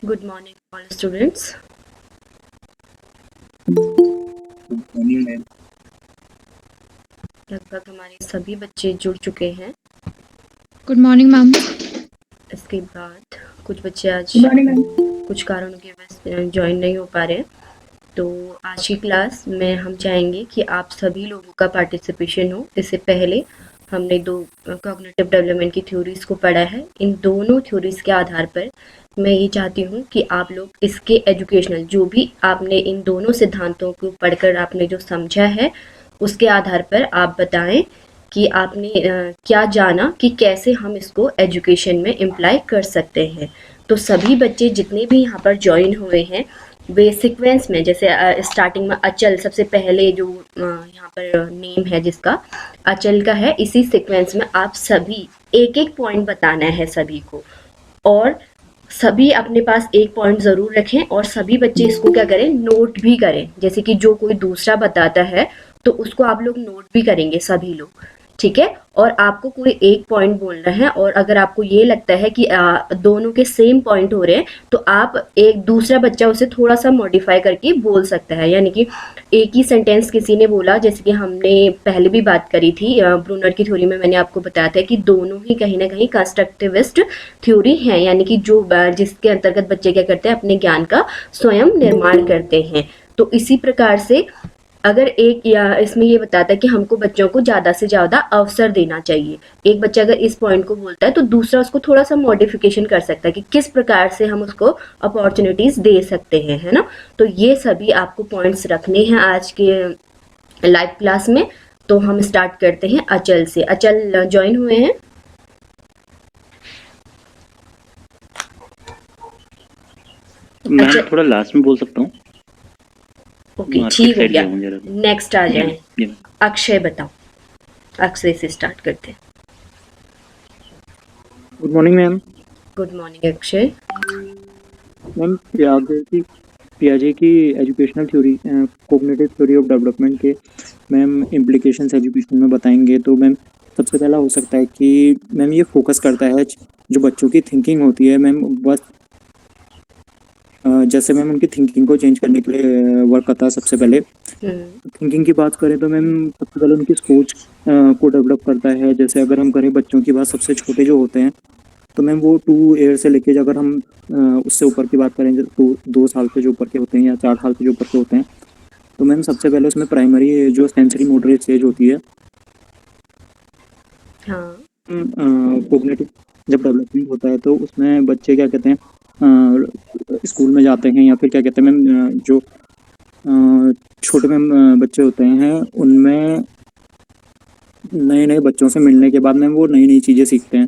Good morning, all students. Morning ma'am. लगभग हमारे सभी बच्चे जुड़ चुके हैं। Good morning ma'am. इसके बाद कुछ बच्चे आज गुड मॉर्निंग मैम। कुछ कारणों की वजह से ज्वाइन नहीं हो पा रहे हैं, तो आज की क्लास में हम चाहेंगे कि आप सभी लोगों का पार्टिसिपेशन हो। इससे पहले हमने दो कॉग्निटिव डेवलपमेंट की थ्योरीज को पढ़ा है। इन दोनों थ्योरीज के आधार पर मैं ये चाहती हूँ कि आप लोग इसके एजुकेशनल जो भी आपने इन दोनों सिद्धांतों को पढ़कर आपने जो समझा है उसके आधार पर आप बताएं कि आपने क्या जाना कि कैसे हम इसको एजुकेशन में इम्प्लाई कर सकते हैं। तो सभी बच्चे जितने भी यहाँ पर ज्वाइन हुए हैं वे सीक्वेंस में, जैसे स्टार्टिंग में अचल सबसे पहले जो यहाँ पर नेम है जिसका अचल का है, इसी सीक्वेंस में आप सभी एक एक पॉइंट बताना है सभी को, और सभी अपने पास एक पॉइंट ज़रूर रखें और सभी बच्चे इसको क्या करें, नोट भी करें। जैसे कि जो कोई दूसरा बताता है तो उसको आप लोग नोट भी करेंगे सभी लोग, ठीक है। और आपको कोई एक पॉइंट बोलना है, और अगर आपको ये लगता है कि दोनों के सेम पॉइंट हो रहे हैं तो आप एक दूसरा बच्चा उसे थोड़ा सा मॉडिफाई करके बोल सकता है। यानी कि एक ही सेंटेंस किसी ने बोला, जैसे कि हमने पहले भी बात करी थी ब्रूनर की थ्योरी में, मैंने आपको बताया था कि दोनों ही कहीं ना कहीं कंस्ट्रक्टिविस्ट थ्योरी है, यानी कि जो जिसके अंतर्गत बच्चे क्या करते हैं, अपने ज्ञान का स्वयं निर्माण करते हैं। तो इसी प्रकार से अगर एक या इसमें ये बताता है कि हमको बच्चों को ज़्यादा से ज़्यादा अवसर देना चाहिए। एक बच्चा अगर इस पॉइंट को बोलता है तो दूसरा उसको थोड़ा सा मॉडिफिकेशन कर सकता है कि किस प्रकार से हम उसको अपॉर्चुनिटीज़ दे सकते हैं, है ना। तो ये सभी आपको पॉइंट्स रखने हैं आज के लाइव क्लास में। तो हम स्टार्ट करते हैं अचल से। अचल ज्वाइन हुए हैं? मैम अच्छा, थोड़ा लास्ट में बोल सकता हूँ। ओके मार्केट ठीक हो साइड गया। गया हूँ जरा। नेक्स्ट आ जी जाए। जी मैम। अक्षय बताओ, अक्षय से स्टार्ट करते हैं। Good morning ma'am. Good morning Akshay. Ma'am पियाजे की educational theory cognitive theory of development के मैम इम्प्लीकेशंस एजुकेशन में बताएंगे। तो मैम सबसे पहला हो सकता है कि मैम ये फोकस करता है जो बच्चों की थिंकिंग होती है मैम, बस जैसे मैम उनकी थिंकिंग को चेंज करने के लिए वर्क करता है। सबसे पहले थिंकिंग की बात करें तो मैम सबसे पहले उनकी सोच को डेवलप करता है। जैसे अगर हम करें बच्चों की बात, सबसे छोटे जो होते हैं तो मैम वो 2 ईयर से लेके, अगर हम उससे ऊपर की बात करें तो 2 साल के जो ऊपर के होते हैं या 4 साल के जो ऊपर के होते हैं, तो मैम सबसे पहले उसमें प्राइमरी जो सेंसरी मोटर स्टेज होती है, हाँ, कोग्निटिव जब डेवलपमेंट होता है तो उसमें बच्चे क्या कहते हैं, स्कूल में जाते हैं या फिर क्या कहते हैं मैम, जो छोटे मैम बच्चे होते हैं उनमें नए नए बच्चों से मिलने के बाद मैम वो नई नई चीज़ें सीखते हैं।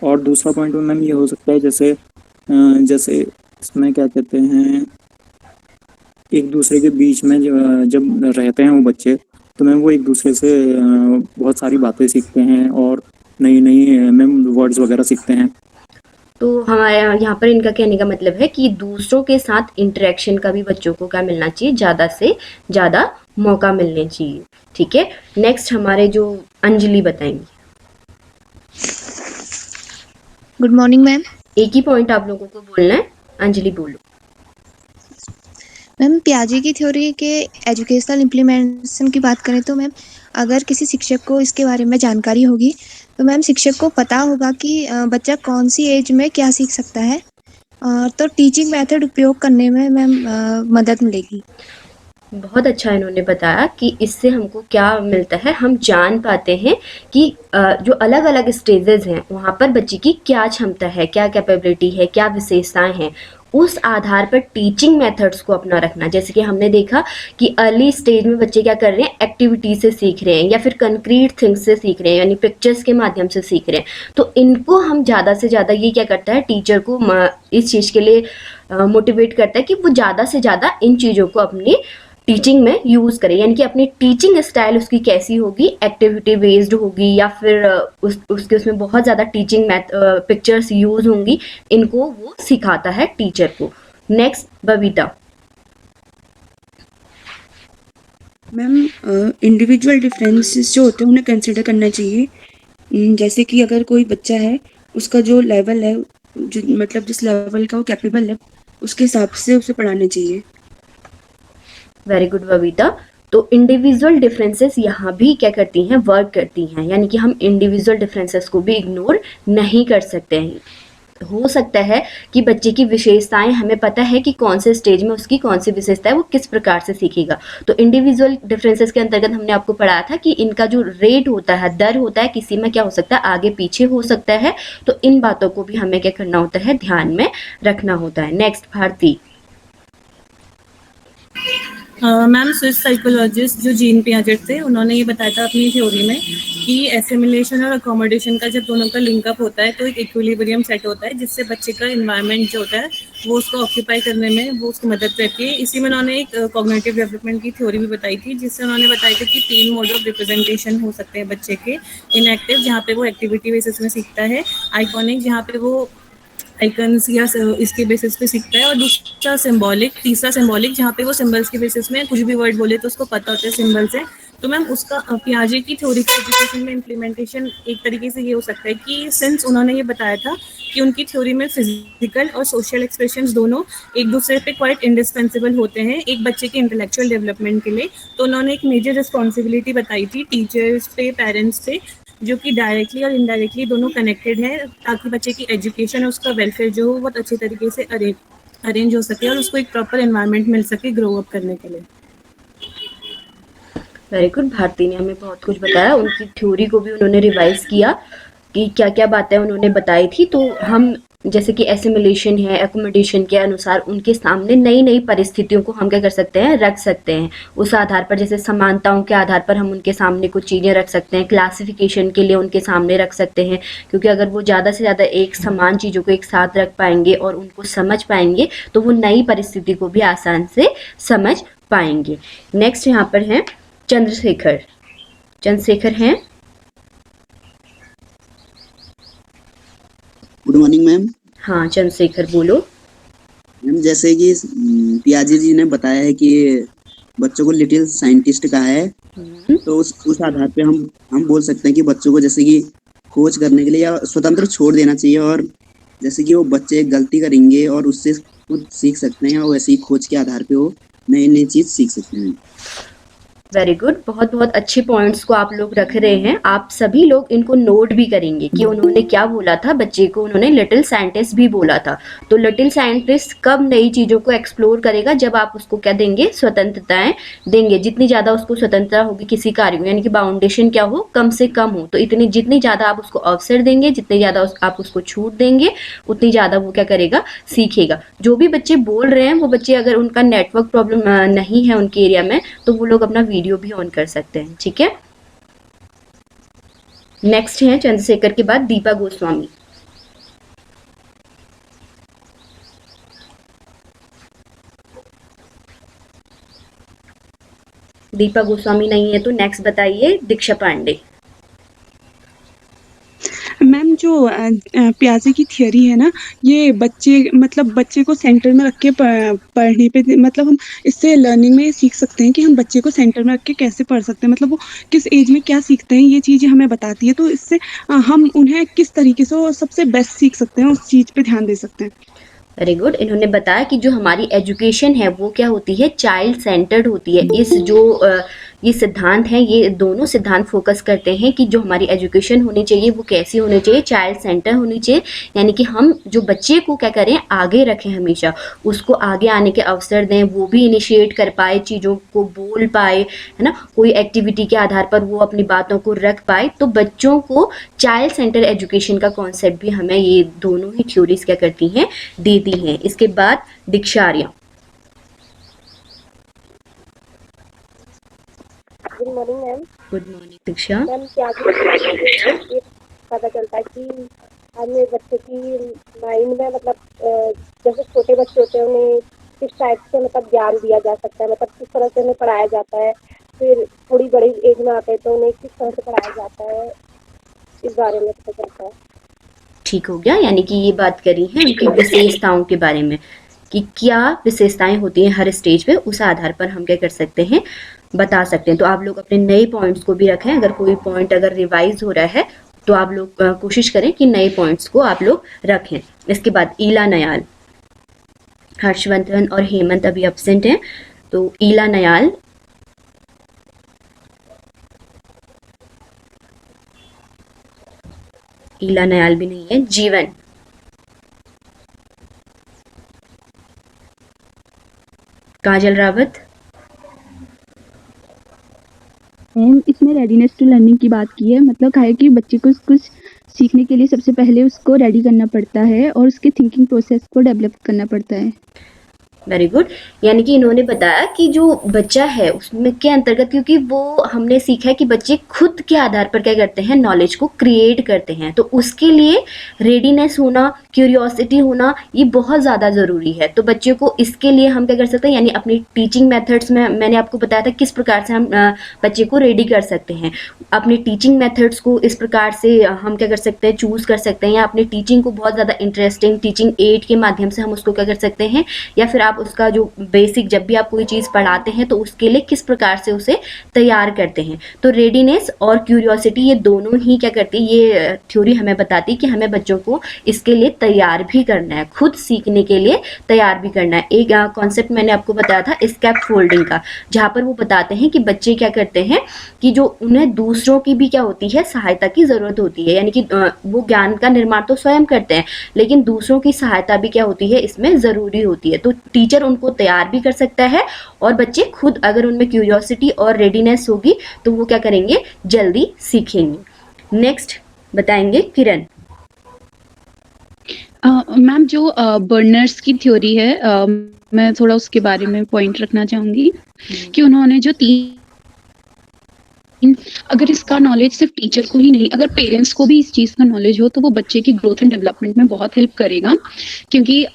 और दूसरा पॉइंट मैम ये हो सकता है, जैसे इसमें क्या कहते हैं, एक दूसरे के बीच में जब रहते हैं वो बच्चे, तो मैम वो एक दूसरे से बहुत सारी बातें सीखते हैं और नई नई मैम वर्ड्स वगैरह सीखते हैं। तो हमारे यहाँ पर इनका कहने का मतलब है कि दूसरों के साथ इंटरेक्शन का भी बच्चों को क्या मिलना चाहिए, ज़्यादा से ज़्यादा मौका मिलने चाहिए, ठीक है। नेक्स्ट हमारे जो अंजलि बताएंगी। Good morning ma'am. एक ही पॉइंट आप लोगों को बोलना है। अंजलि बोलो। मैम पियाजे की थ्योरी के एजुकेशनल इम्प्लीमेंटेशन की बात करें तो मैम अगर किसी शिक्षक को इसके बारे में जानकारी होगी तो मैम शिक्षक को पता होगा कि बच्चा कौन सी एज में क्या सीख सकता है, तो टीचिंग मेथड उपयोग करने में मैम मदद मिलेगी। बहुत अच्छा इन्होंने बताया कि इससे हमको क्या मिलता है, हम जान पाते हैं कि जो अलग अलग स्टेजेस हैं वहाँ पर बच्चे की क्या क्षमता है, क्या कैपेबिलिटी है, क्या विशेषताएं हैं। उस आधार पर टीचिंग मेथड्स को अपना रखना। जैसे कि हमने देखा कि अर्ली स्टेज में बच्चे क्या कर रहे हैं, एक्टिविटी से सीख रहे हैं या फिर कंक्रीट थिंग्स से सीख रहे हैं, यानी पिक्चर्स के माध्यम से सीख रहे हैं। तो इनको हम ज़्यादा से ज़्यादा, ये क्या करता है, टीचर को इस चीज़ के लिए मोटिवेट करता है कि वो ज़्यादा से ज़्यादा इन चीज़ों को अपनी टीचिंग में यूज़ करें। यानी कि अपनी टीचिंग स्टाइल उसकी कैसी होगी, एक्टिविटी बेस्ड होगी या फिर उसके उसमें बहुत ज़्यादा टीचिंग पिक्चर्स यूज़ होंगी। इनको वो सिखाता है टीचर को। Next Babita. Ma'am individual differences जो होते हैं उन्हें कंसिडर करना चाहिए। जैसे कि अगर कोई बच्चा है, उसका जो लेवल है, जो मतलब जिस लेवल का वो कैपेबल है, उसके हिसाब से उसे पढ़ाना चाहिए। Very good Babita. तो इंडिविजुअल डिफरेंसेस यहाँ भी क्या करती हैं, वर्क करती हैं, यानी कि हम इंडिविजुअल डिफरेंसेस को भी इग्नोर नहीं कर सकते हैं। हो सकता है कि बच्चे की विशेषताएं, हमें पता है कि कौन से स्टेज में उसकी कौन सी विशेषता है, वो किस प्रकार से सीखेगा। तो इंडिविजुअल डिफरेंसेस के अंतर्गत हमने आपको पढ़ाया था कि इनका जो रेट होता है, दर होता है, किसी में क्या हो सकता है, आगे पीछे हो सकता है। तो इन बातों को भी हमें क्या करना होता है, ध्यान में रखना होता है। Next Bharti. Ma'am Swiss psychologist जो जीन पियाजेट थे, उन्होंने ये बताया था अपनी थ्योरी में कि एसिमिलेशन और अकोमोडेशन का जब दोनों का लिंकअप होता है तो एक इक्विलिब्रियम सेट होता है, जिससे बच्चे का इन्वायरमेंट जो होता है वो उसको ऑक्यूपाई करने में वो उसकी मदद करती है। इसी में उन्होंने एक कॉग्निटिव डेवलपमेंट की थ्योरी भी बताई थी, जिससे उन्होंने बताया था कि 3 मोड ऑफ रिप्रेजेंटेशन हो सकते हैं बच्चे के। इनएक्टिव, जहाँ पे वो एक्टिविटी बेसिस में सीखता है। आइकॉनिक, जहाँ पे वो आइकन्स या इसके बेसिस पे सीखता है। और दूसरा सिंबॉलिक, तीसरा सिंबॉलिक, जहाँ पे वो सिंबल्स के बेसिस में कुछ भी वर्ड बोले तो उसको पता होता है सिंबल से। तो मैम उसका पियाजे की थ्योरी के एजुकेशन में इम्प्लीमेंटेशन एक तरीके से ये हो सकता है कि सिंस उन्होंने ये बताया था कि उनकी थ्योरी में फिजिकल और सोशल एक्सप्रेशंस दोनों एक दूसरे पे क्वाइट इंडिस्पेंसिबल होते हैं एक बच्चे के इंटेलेक्चुअल डेवलपमेंट के लिए। तो उन्होंने एक मेजर रिस्पॉन्सिबिलिटी बताई थी टीचर्स पे, पेरेंट्स पे, जो कि डायरेक्टली और इनडायरेक्टली दोनों कनेक्टेड है, ताकि बच्चे की एजुकेशन और उसका वेलफेयर जो हो बहुत अच्छे तरीके से अरेंज हो सके और उसको एक प्रॉपर एनवायरनमेंट मिल सके ग्रो अप करने के लिए। Very good. भारती ने हमें बहुत कुछ बताया, उनकी थ्योरी को भी उन्होंने रिवाइज किया कि क्या क्या बातें उन्होंने बताई थी। तो हम जैसे कि एसिमिलेशन है, एकोमोडेशन के अनुसार उनके सामने नई नई परिस्थितियों को हम क्या कर सकते हैं, रख सकते हैं। उस आधार पर, जैसे समानताओं के आधार पर हम उनके सामने कुछ चीज़ें रख सकते हैं, क्लासिफिकेशन के लिए उनके सामने रख सकते हैं, क्योंकि अगर वो ज़्यादा से ज़्यादा एक समान चीज़ों को एक साथ रख पाएंगे और उनको समझ पाएंगे तो वो नई परिस्थिति को भी आसान से समझ पाएंगे। नेक्स्ट यहाँ पर है चंद्रशेखर। चंद्रशेखर हैं। Good morning ma'am. हाँ चंद्रशेखर बोलो। मैम जैसे कि पियाजे जी ने बताया है कि बच्चों को लिटिल साइंटिस्ट कहा है, तो उस आधार पे हम बोल सकते हैं कि बच्चों को जैसे कि खोज करने के लिए या स्वतंत्र छोड़ देना चाहिए, और जैसे कि वो बच्चे गलती करेंगे और उससे खुद सीख सकते हैं, और वैसे ही खोज के आधार पे वो नई नई चीज सीख सकते हैं। Very good. बहुत बहुत अच्छे पॉइंट्स को आप लोग रख रहे हैं। आप सभी लोग इनको नोट भी करेंगे कि उन्होंने क्या बोला था बच्चे को। उन्होंने लिटिल साइंटिस्ट भी बोला था। तो लिटिल साइंटिस्ट कब नई चीज़ों को एक्सप्लोर करेगा, जब आप उसको क्या देंगे, स्वतंत्रताएं देंगे। जितनी ज़्यादा उसको स्वतंत्रता होगी किसी कार्य को, यानी कि बाउंडेशन क्या हो, कम से कम हो, तो जितनी ज़्यादा आप उसको अवसर देंगे, जितनी ज़्यादा आप उसको छूट देंगे, उतनी ज़्यादा वो क्या करेगा, सीखेगा। जो भी बच्चे बोल रहे हैं वो बच्चे, अगर उनका नेटवर्क प्रॉब्लम नहीं है उनके एरिया में, तो वो लोग अपना वीडियो भी ऑन कर सकते हैं। ठीक है। नेक्स्ट है चंद्रशेखर के बाद दीपा गोस्वामी। दीपा गोस्वामी नहीं है तो नेक्स्ट बताइए दीक्षा पांडे। मैम जो पियाजे की थियरी है ना, ये बच्चे को सेंटर में रख के पढ़ने पे, मतलब हम इससे लर्निंग में सीख सकते हैं कि हम बच्चे को सेंटर में रख के कैसे पढ़ सकते हैं, मतलब वो किस एज में क्या सीखते हैं, ये चीज़ें हमें बताती है। तो इससे हम उन्हें किस तरीके से वो सबसे बेस्ट सीख सकते हैं, उस चीज़ पे ध्यान दे सकते हैं। Very good. इन्होंने बताया कि जो हमारी एजुकेशन है वो क्या होती है, चाइल्ड सेंटर्ड होती है। ये सिद्धांत हैं, ये दोनों सिद्धांत फोकस करते हैं कि जो हमारी एजुकेशन होनी चाहिए वो कैसी होनी चाहिए, चाइल्ड सेंटर होनी चाहिए। यानी कि हम जो बच्चे को क्या करें, आगे रखें, हमेशा उसको आगे आने के अवसर दें, वो भी इनिशिएट कर पाए, चीज़ों को बोल पाए, है ना, कोई एक्टिविटी के आधार पर वो अपनी बातों को रख पाए। तो बच्चों को चाइल्ड सेंटर एजुकेशन का कॉन्सेप्ट भी हमें ये दोनों ही थ्योरीज क्या करती हैं, देती हैं। इसके बाद Diksha Arya. Good morning ma'am. Good morning Diksha. Ma'am क्या ये पता चलता है कि हमें बच्चे की माइंड में, मतलब जैसे छोटे बच्चे होते हैं उन्हें किस टाइप से मतलब ज्ञान दिया जा सकता है, मतलब किस तरह से उन्हें पढ़ाया जाता है, फिर थोड़ी बड़ी एज में आते हैं तो उन्हें किस तरह से पढ़ाया जाता है, इस बारे में पता चलता है। ठीक हो गया। यानी कि ये बात करी है उनकी विशेषताओं के बारे में कि क्या विशेषताएं होती हैं हर स्टेज पे, उस आधार पर हम क्या कर सकते हैं, बता सकते हैं। तो आप लोग अपने नए पॉइंट्स को भी रखें। अगर कोई पॉइंट अगर रिवाइज हो रहा है तो आप लोग कोशिश करें कि नए पॉइंट्स को आप लोग रखें। इसके बाद ईला नयाल। हर्षवर्धन और हेमंत अभी एब्सेंट हैं, तो ईला नयाल, ईला नयाल भी नहीं है। जीवन, काजल रावत, मैम इसमें रेडीनेस टू लर्निंग की बात की है, मतलब कहा है कि बच्चे को कुछ सीखने के लिए सबसे पहले उसको रेडी करना पड़ता है और उसके थिंकिंग प्रोसेस को डेवलप करना पड़ता है। Very good. यानी कि इन्होंने बताया कि जो बच्चा है उसमें के अंतर्गत, क्योंकि वो हमने सीखा है कि बच्चे खुद के आधार पर क्या करते हैं, नॉलेज को क्रिएट करते हैं, तो उसके लिए रेडीनेस होना, क्यूरियोसिटी होना, ये बहुत ज़्यादा ज़रूरी है। तो बच्चे को इसके लिए हम क्या कर सकते हैं, यानी अपनी टीचिंग मेथड्स में मैंने आपको बताया था किस प्रकार से हम बच्चे को रेडी कर सकते हैं। अपनी टीचिंग मेथड्स को इस प्रकार से हम क्या कर सकते हैं, चूज़ कर सकते हैं, या अपनी टीचिंग को बहुत ज़्यादा इंटरेस्टिंग टीचिंग एड के माध्यम से हम उसको क्या कर सकते हैं, या फिर आप उसका जो बेसिक, जब भी आप कोई चीज़ पढ़ाते हैं तो उसके लिए किस प्रकार से उसे तैयार करते हैं। तो रेडीनेस और क्यूरियोसिटी ये दोनों ही क्या करती है, ये थ्योरी हमें बताती है कि हमें बच्चों को इसके लिए तैयार भी करना है, खुद सीखने के लिए तैयार भी करना है। एक कॉन्सेप्ट मैंने आपको बताया था स्कैप फोल्डिंग का, जहाँ पर वो बताते हैं कि बच्चे क्या करते हैं कि जो उन्हें दूसरों की भी क्या होती है, सहायता की ज़रूरत होती है, यानी कि वो ज्ञान का निर्माण तो स्वयं करते हैं लेकिन दूसरों की सहायता भी क्या होती है, इसमें ज़रूरी होती है। तो टीचर उनको तैयार भी कर सकता है और बच्चे खुद, अगर उनमें क्यूरियोसिटी और रेडीनेस होगी तो वो क्या करेंगे, जल्दी सीखेंगे। नेक्स्ट बताएंगे किरण। मैम जो बर्नर्स की थ्योरी है, मैं थोड़ा उसके बारे में पॉइंट रखना चाहूँगी कि उन्होंने जो अगर इसका नॉलेज सिर्फ टीचर को ही नहीं, अगर पेरेंट्स को भी इस चीज़ का नॉलेज हो तो वो बच्चे की ग्रोथ एंड डेवलपमेंट में बहुत हेल्प करेगा, क्योंकि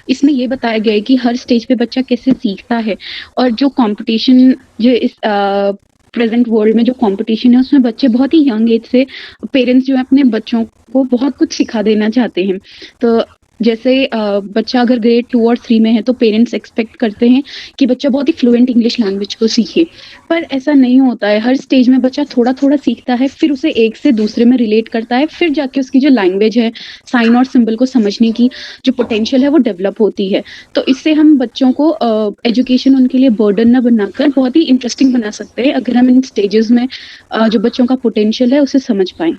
इसमें ये बताया गया है कि हर स्टेज पे बच्चा कैसे सीखता है, और जो कंपटीशन, जो इस प्रेजेंट वर्ल्ड में जो कंपटीशन है उसमें बच्चे बहुत ही यंग एज से, पेरेंट्स जो है अपने बच्चों को बहुत कुछ सिखा देना चाहते हैं। तो जैसे बच्चा अगर ग्रेड 2 और 3 में है तो पेरेंट्स एक्सपेक्ट करते हैं कि बच्चा बहुत ही फ्लुएंट इंग्लिश लैंग्वेज को सीखे, पर ऐसा नहीं होता है। हर स्टेज में बच्चा थोड़ा थोड़ा सीखता है, फिर उसे एक से दूसरे में रिलेट करता है, फिर जाके उसकी जो लैंग्वेज है, साइन और सिंबल को समझने की जो पोटेंशियल है वो डेवलप होती है। तो इससे हम बच्चों को एजुकेशन उनके लिए बर्डन न बनाकर बहुत ही इंटरेस्टिंग बना सकते हैं, अगर हम इन स्टेजेस में जो बच्चों का पोटेंशियल है उसे समझ पाएँ।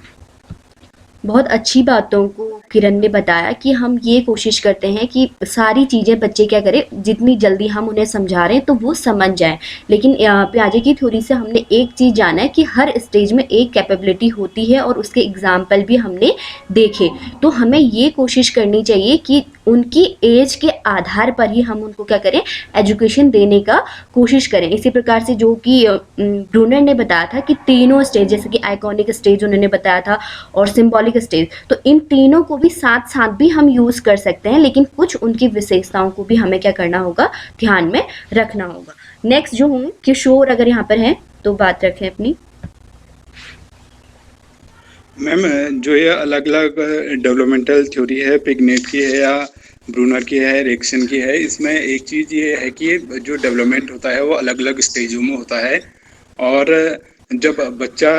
बहुत अच्छी बातों को किरण ने बताया कि हम ये कोशिश करते हैं कि सारी चीज़ें बच्चे क्या करें, जितनी जल्दी हम उन्हें समझा रहे हैं तो वो समझ जाएं। लेकिन पियाजे की थ्योरी से हमने एक चीज़ जाना है कि हर स्टेज में एक कैपेबिलिटी होती है और उसके एग्जाम्पल भी हमने देखे। तो हमें ये कोशिश करनी चाहिए कि उनकी एज के आधार पर ही हम उनको क्या करें, एजुकेशन देने का कोशिश करें। इसी प्रकार से जो कि ब्रूनर ने बताया था कि तीनों स्टेज, जैसे कि आइकॉनिक स्टेज उन्होंने बताया था और सिंबॉलिक स्टेज, तो इन तीनों को भी साथ साथ भी हम यूज़ कर सकते हैं, लेकिन कुछ उनकी विशेषताओं को भी हमें क्या करना होगा, ध्यान में रखना होगा। नेक्स्ट जो हूँ किशोर, अगर यहाँ पर हैं तो बात रखें अपनी। मैम जो ये अलग अलग डेवलपमेंटल थ्योरी है, पिगनेट की है या ब्रूनर की है, एरिक्सन की है, इसमें एक चीज़ ये है कि जो डेवलपमेंट होता है वो अलग अलग स्टेजों में होता है, और जब बच्चा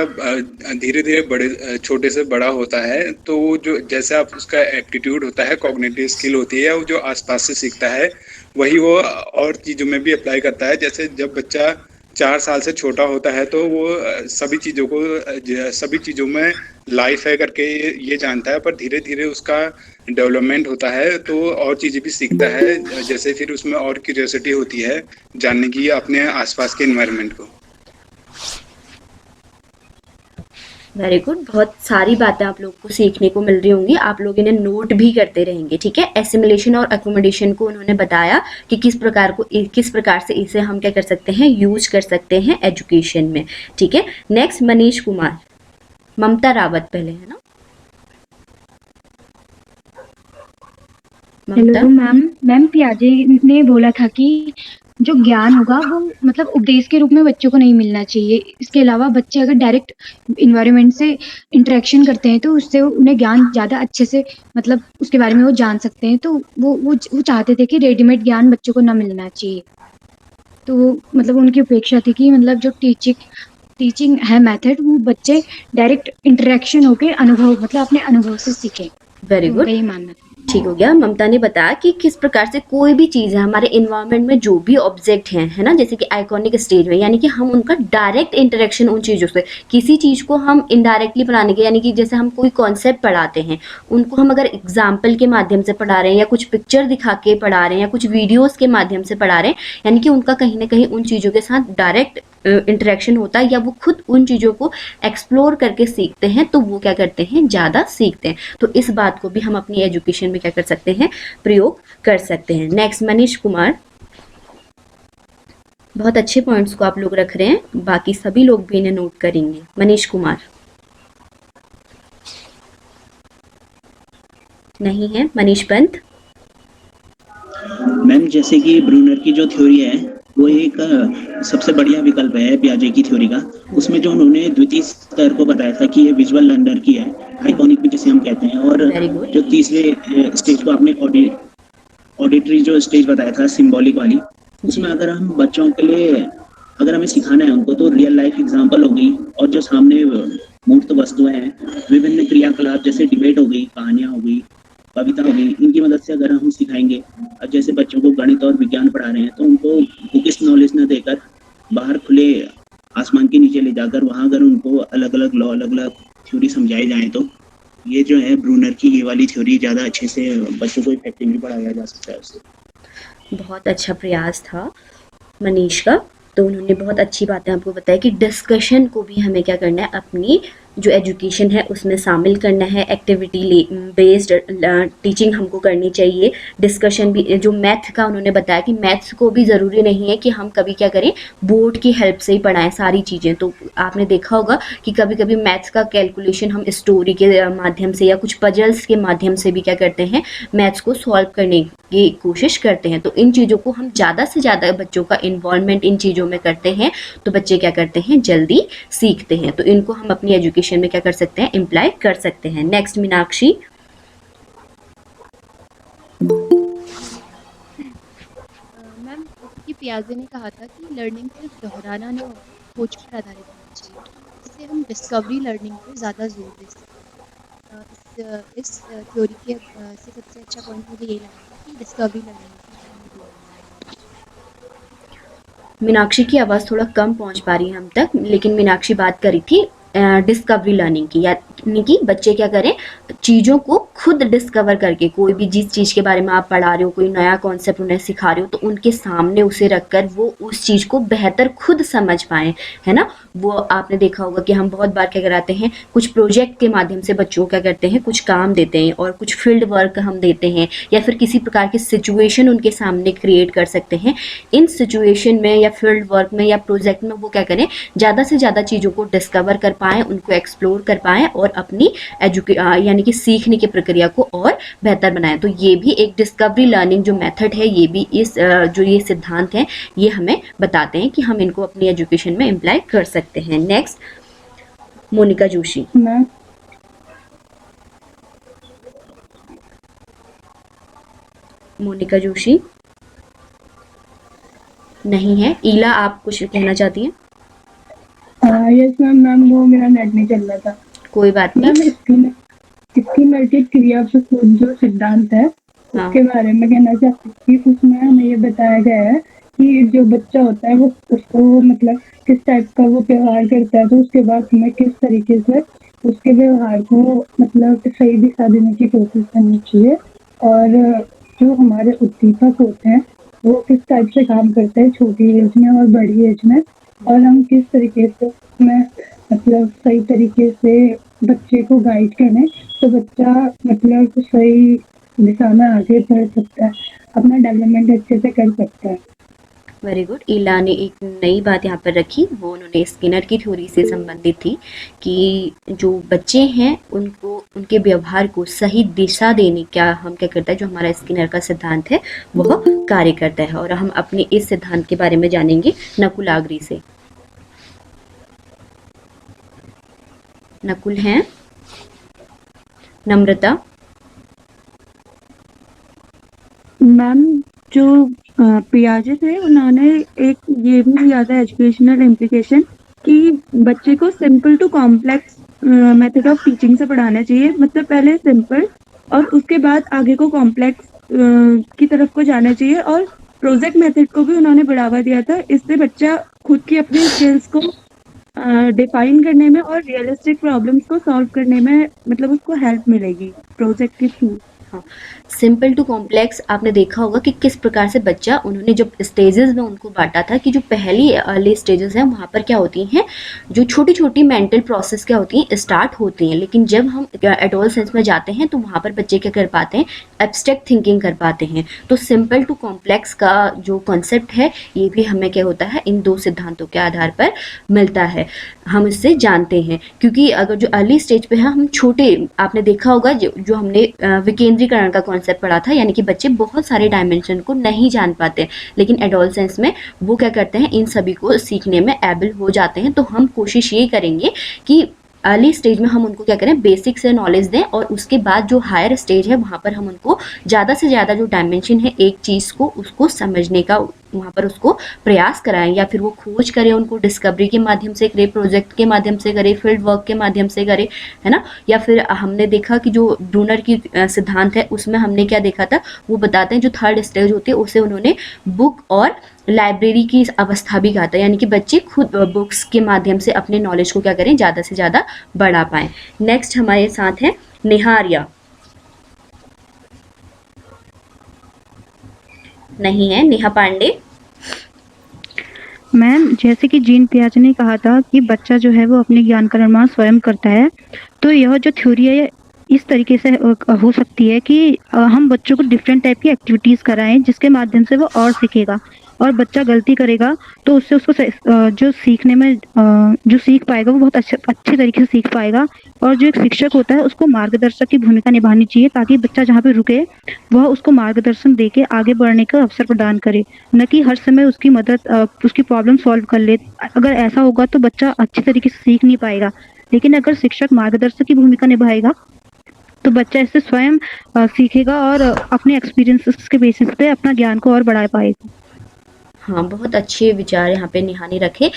धीरे धीरे बड़े छोटे से बड़ा होता है तो जो जैसे आप उसका एप्टीट्यूड होता है, कॉग्निटिव स्किल होती है, वो जो आसपास से सीखता है वही वो और चीज़ों में भी अप्लाई करता है। जैसे जब बच्चा 4 साल से छोटा होता है तो वो सभी चीज़ों में लाइफ है करके ये जानता है, पर धीरे धीरे उसका डेवलपमेंट होता है तो और चीज़ें भी सीखता है, जैसे फिर उसमें और क्यूरियोसिटी होती है जानने की अपने आसपास के एनवायरनमेंट को। Very good. बहुत सारी बातें आप लोग को सीखने को मिल रही होंगी, आप लोग इन्हें नोट भी करते रहेंगे, ठीक है। एसिमिलेशन और अकोमोडेशन को उन्होंने बताया कि किस प्रकार से इसे हम क्या कर सकते हैं, यूज कर सकते हैं एजुकेशन में, ठीक है। नेक्स्ट मनीष कुमार, ममता रावत पहले, है ना। हेलो मैम पियाजे ने बोला था कि जो ज्ञान होगा वो मतलब उपदेश के रूप में बच्चों को नहीं मिलना चाहिए। इसके अलावा बच्चे अगर डायरेक्ट इन्वायरमेंट से इंटरेक्शन करते हैं तो उससे उन्हें ज्ञान ज़्यादा अच्छे से मतलब उसके बारे में वो जान सकते हैं। तो वो चाहते थे कि रेडीमेड ज्ञान बच्चों को ना मिलना चाहिए। तो मतलब उनकी अपेक्षा थी कि मतलब जो टीचिंग है मेथड, वो बच्चे डायरेक्ट इंटरेक्शन होके अनुभव मतलब अपने अनुभव से सीखें। Very good. यही मानना था। ठीक हो गया। ममता ने बताया कि किस प्रकार से कोई भी चीज़ है हमारे इन्वायरमेंट में, जो भी ऑब्जेक्ट हैं, है ना, जैसे कि आइकॉनिक स्टेज में, यानी कि हम उनका डायरेक्ट इंटरेक्शन उन चीज़ों से, किसी चीज़ को हम इनडायरेक्टली पढ़ाने के, यानी कि जैसे हम कोई कॉन्सेप्ट पढ़ाते हैं, उनको हम अगर एग्जाम्पल के माध्यम से पढ़ा रहे हैं या कुछ पिक्चर दिखा के पढ़ा रहे हैं या कुछ वीडियोज़ के माध्यम से पढ़ा रहे हैं, यानी कि उनका कहीं ना कहीं उन चीज़ों के साथ डायरेक्ट इंटरेक्शन होता है या वो खुद उन चीज़ों को एक्सप्लोर करके सीखते हैं, तो वो क्या करते हैं, ज़्यादा सीखते हैं। तो इस बात को भी हम अपनी एजुकेशन में क्या कर सकते हैं, प्रयोग कर सकते हैं। नेक्स्ट मनीष कुमार, बहुत अच्छे पॉइंट्स को आप लोग रख रहे हैं, बाकी सभी लोग भी इन्हें नोट करेंगे। मनीष कुमार नहीं है। मनीष पंत। मैम जैसे कि ब्रूनर की जो थ्योरी है वो एक सबसे बढ़िया विकल्प है पियाजे की थ्योरी का। उसमें जो उन्होंने द्वितीय स्तर को बताया था कि ये विजुअल लर्नर की है, आइकॉनिक भी जिसे हम कहते हैं, और जो तीसरे स्टेज को आपने ऑडिटरी जो स्टेज बताया था सिंबॉलिक वाली, उसमें अगर हम बच्चों के लिए अगर हमें सिखाना है उनको, तो रियल लाइफ एग्जांपल हो गई, और जो सामने मूर्त वस्तुएं हैं, विभिन्न क्रियाकलाप जैसे डिबेट हो गई, कहानियां हो गई, कविता हो गई, इनकी मदद से अगर हम सिखाएंगे। अब जैसे बच्चों को गणित और विज्ञान पढ़ा रहे हैं तो उनको बुकिश नॉलेज न देकर बाहर खुले आसमान के नीचे ले जाकर वहाँ अगर उनको अलग अलग लॉ, अलग अलग थ्योरी समझाई जाए, तो ये जो है ब्रूनर की ये वाली थ्योरी ज़्यादा अच्छे से बच्चों को इफेक्टिवली पढ़ाया जा सकता है उससे। बहुत अच्छा प्रयास था मनीष का। तो उन्होंने बहुत अच्छी बातें आपको बताया कि डिस्कशन को भी हमें क्या करना है, अपनी जो एजुकेशन है उसमें शामिल करना है। एक्टिविटी बेस्ड टीचिंग हमको करनी चाहिए। डिस्कशन भी, जो मैथ का उन्होंने बताया कि मैथ्स को भी ज़रूरी नहीं है कि हम कभी क्या करें, बोर्ड की हेल्प से ही पढ़ाएं सारी चीज़ें। तो आपने देखा होगा कि कभी कभी मैथ्स का कैलकुलेशन हम स्टोरी के माध्यम से या कुछ पजल्स के माध्यम से भी क्या करते हैं, मैथ्स को सॉल्व करने की कोशिश करते हैं। तो इन चीज़ों को हम ज़्यादा से ज़्यादा बच्चों का इन्वॉल्वमेंट इन चीज़ों में करते हैं तो बच्चे क्या करते हैं, जल्दी सीखते हैं। तो इनको हम अपनी एजुकेशन में क्या कर सकते हैं, इम्प्लाई कर सकते हैं। नेक्स्ट मीनाक्षी। मैम कि पियाजे ने कहा था कि लर्निंग सिर्फ दोहराना नहीं, खोज पर आधारित होना चाहिए, इससे हम डिस्कवरी लर्निंग पर ज़्यादा जोर दे सकते हैं। इस थ्योरी के से सबसे अच्छा पॉइंट मुझे ये लगा कि डिस्कवरी लर्निंग। मीनाक्षी की आवाज़ थोड़ा कम पहुंच पा रही है हम तक, लेकिन मीनाक्षी बात करी थी डिस्कवरी लर्निंग की, यानी कि बच्चे क्या करें, चीज़ों को खुद डिस्कवर करके, कोई भी जिस चीज़ के बारे में आप पढ़ा रहे हो, कोई नया कॉन्सेप्ट उन्हें सिखा रहे हो, तो उनके सामने उसे रखकर वो उस चीज़ को बेहतर खुद समझ पाएँ, है ना। वो आपने देखा होगा कि हम बहुत बार क्या कराते हैं, कुछ प्रोजेक्ट के माध्यम से बच्चों को क्या करते हैं, कुछ काम देते हैं और कुछ फील्ड वर्क हम देते हैं, या फिर किसी प्रकार की सिचुएशन उनके सामने क्रिएट कर सकते हैं। इन सिचुएशन में या फील्ड वर्क में या प्रोजेक्ट में वो क्या करें, ज़्यादा से ज़्यादा चीज़ों को डिस्कवर कर पाएँ, उनको एक्सप्लोर कर पाएँ और अपनी यानी कि सीखने की प्रक्रिया को और बेहतर बनाएं। तो ये भी एक डिस्कवरी लर्निंग जो मेथड है, ये भी इस जो ये सिद्धांत है, ये हमें बताते हैं कि हम इनको अपनी एजुकेशन में इम्प्लाई कर सकते हैं। नेक्स्ट मोनिका जोशी। मोनिका जोशी नहीं है। ईला, आप कुछ कहना चाहती हैं? यस मैम, वो मेरा नेट नहीं चल रहा था। कोई बात नहीं। स्कीमेटिक क्रिया जो सिद्धांत है उसके बारे में कहना चाहती हूँ कि उसमें हमें ये बताया गया है कि जो बच्चा होता है वो उसको मतलब किस टाइप का वो व्यवहार करता है, तो उसके बाद हमें किस तरीके से उसके व्यवहार को मतलब सही दिशा देने की कोशिश करनी चाहिए, और जो हमारे उद्दीपक होते हैं वो किस टाइप से काम करते हैं छोटी एज में और बड़ी एज में, और हम किस तरीके से उसमें मतलब सही तरीके से बच्चे को गाइड करें तो बच्चा मतलब सही दिशा में आगे बढ़ सकता है, अपना डेवलपमेंट अच्छे से कर सकता है। Very good. ईला ने एक नई बात यहाँ पर रखी, वो उन्होंने स्किनर की थ्योरी से संबंधित थी कि जो बच्चे हैं उनको उनके व्यवहार को सही दिशा देने क्या हम क्या करता है, जो हमारा स्किनर का सिद्धांत है वह कार्य करता है। और हम अपने इस सिद्धांत के बारे में जानेंगे नकुल आगरी से। नकुल हैं, नम्रता। मैम जो पियाजे थे उन्होंने एक ये भी दिया था एजुकेशनल इम्प्लीकेशन कि बच्चे को simple to complex method of teaching से पढ़ाना चाहिए, मतलब पहले सिंपल और उसके बाद आगे को कॉम्प्लेक्स की तरफ को जाना चाहिए। और प्रोजेक्ट मेथड को भी उन्होंने बढ़ावा दिया था। इससे बच्चा खुद की अपनी स्किल्स को डिफाइन करने में और रियलिस्टिक प्रॉब्लम्स को सॉल्व करने में मतलब उसको हेल्प मिलेगी प्रोजेक्ट के थ्रू। हाँ, सिंपल टू कॉम्प्लेक्स आपने देखा होगा कि किस प्रकार से बच्चा उन्होंने जब स्टेजेस में उनको बांटा था कि जो पहली अर्ली स्टेजेस हैं वहाँ पर क्या होती हैं, जो छोटी छोटी मेंटल प्रोसेस क्या होती हैं स्टार्ट होती हैं, लेकिन जब हम एडोलसेंस में जाते हैं तो वहाँ पर बच्चे क्या कर पाते हैं, एब्स्ट्रैक्ट थिंकिंग कर पाते हैं। तो सिंपल टू कॉम्प्लेक्स का जो कॉन्सेप्ट है ये भी हमें क्या होता है, इन दो सिद्धांतों के आधार पर मिलता है, हम इससे जानते हैं। क्योंकि अगर जो अर्ली स्टेज पे है हम छोटे, आपने देखा होगा जो हमने विकेंद्रीकरण का कॉन्सेप्ट पढ़ा था, यानी कि बच्चे बहुत सारे डायमेंशन को नहीं जान पाते, लेकिन एडोलसेंस में वो क्या करते हैं, इन सभी को सीखने में एबल हो जाते हैं। तो हम कोशिश ये करेंगे कि अर्ली स्टेज में हम उनको क्या करें, बेसिक से नॉलेज दें, और उसके बाद जो हायर स्टेज है वहाँ पर हम उनको ज़्यादा से ज़्यादा जो डायमेंशन है एक चीज़ को उसको समझने का वहाँ पर उसको प्रयास कराएं, या फिर वो खोज करें, उनको डिस्कवरी के माध्यम से करे, प्रोजेक्ट के माध्यम से करे, फील्ड वर्क के माध्यम से करे, है ना। या फिर हमने देखा कि जो ब्रूनर की सिद्धांत है उसमें हमने क्या देखा था, वो बताते हैं जो थर्ड स्टेज होती है उसे उन्होंने बुक और लाइब्रेरी की अवस्था भी कहा था, यानी कि बच्चे खुद बुक्स के माध्यम से अपने नॉलेज को क्या करें, ज़्यादा से ज़्यादा बढ़ा पाएँ। नेक्स्ट हमारे साथ है निहारिया, नहीं है नेहा पांडे। मैम जैसे कि जीन पियाजे ने कहा था कि बच्चा जो है वो अपने ज्ञान का निर्माण स्वयं करता है, तो यह जो थ्योरी है इस तरीके से हो सकती है कि हम बच्चों को डिफरेंट टाइप की एक्टिविटीज कराएं जिसके माध्यम से वो और सीखेगा, और बच्चा गलती करेगा तो उससे उसको जो सीखने में जो सीख पाएगा वो बहुत अच्छे तरीके से सीख पाएगा। और जो एक शिक्षक होता है उसको मार्गदर्शक की भूमिका निभानी चाहिए ताकि बच्चा जहाँ पे रुके वह उसको मार्गदर्शन देके आगे बढ़ने का अवसर प्रदान करे, न कि हर समय उसकी मदद उसकी प्रॉब्लम सॉल्व कर ले। अगर ऐसा होगा तो बच्चा अच्छे तरीके से सीख नहीं पाएगा। लेकिन अगर शिक्षक मार्गदर्शक की भूमिका निभाएगा तो बच्चा इससे स्वयं सीखेगा और अपने एक्सपीरियंसेस के बेसिस पे अपना ज्ञान को और बढ़ा पाएगा। हाँ, बहुत अच्छे विचार यहाँ पे नेहा ने रखे।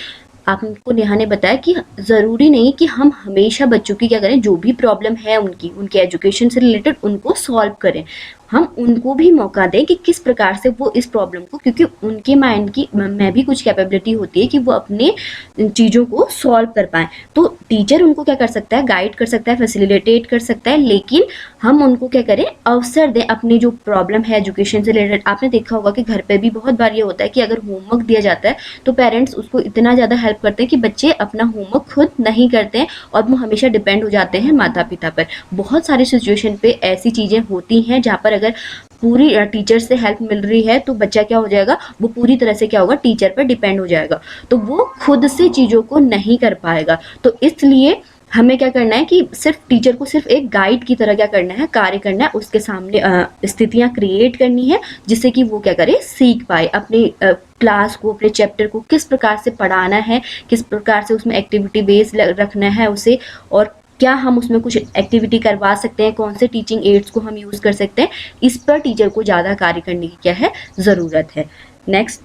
आपको नेहा ने बताया कि ज़रूरी नहीं कि हम हमेशा बच्चों की क्या करें, जो भी प्रॉब्लम है उनके एजुकेशन से रिलेटेड उनको सॉल्व करें, हम उनको भी मौका दें कि किस प्रकार से वो इस प्रॉब्लम को, क्योंकि उनके माइंड की में भी कुछ कैपेबिलिटी होती है कि वो अपने चीज़ों को सॉल्व कर पाएँ। तो टीचर उनको क्या कर सकता है, गाइड कर सकता है, फैसिलिटेट कर सकता है, लेकिन हम उनको क्या करें, अवसर दें अपनी जो प्रॉब्लम है एजुकेशन से रिलेटेड। आपने देखा होगा कि घर पे भी बहुत बार ये होता है कि अगर होमवर्क दिया जाता है तो पेरेंट्स उसको इतना ज़्यादा हेल्प करते हैं कि बच्चे अपना होमवर्क खुद नहीं करते हैं और वो हमेशा डिपेंड हो जाते हैं माता पिता पर। बहुत सारी सिचुएशन पे ऐसी चीज़ें होती हैं जहाँ पर अगर पूरी टीचर से हेल्प मिल रही है तो बच्चा क्या हो जाएगा, वो पूरी तरह से क्या होगा, टीचर पर डिपेंड हो जाएगा, तो वो खुद से चीज़ों को नहीं कर पाएगा। तो इसलिए हमें क्या करना है कि सिर्फ टीचर को सिर्फ एक गाइड की तरह क्या करना है, कार्य करना है, उसके सामने स्थितियाँ क्रिएट करनी है जिससे कि वो क्या करे, सीख पाए, अपने क्लास को, अपने चैप्टर को किस प्रकार से पढ़ाना है, किस प्रकार से उसमें एक्टिविटी बेस रखना है उसे, और क्या हम उसमें कुछ एक्टिविटी करवा सकते हैं, कौन से टीचिंग एड्स को हम यूज़ कर सकते हैं, इस पर टीचर को ज़्यादा कार्य करने की क्या है, ज़रूरत है। नेक्स्ट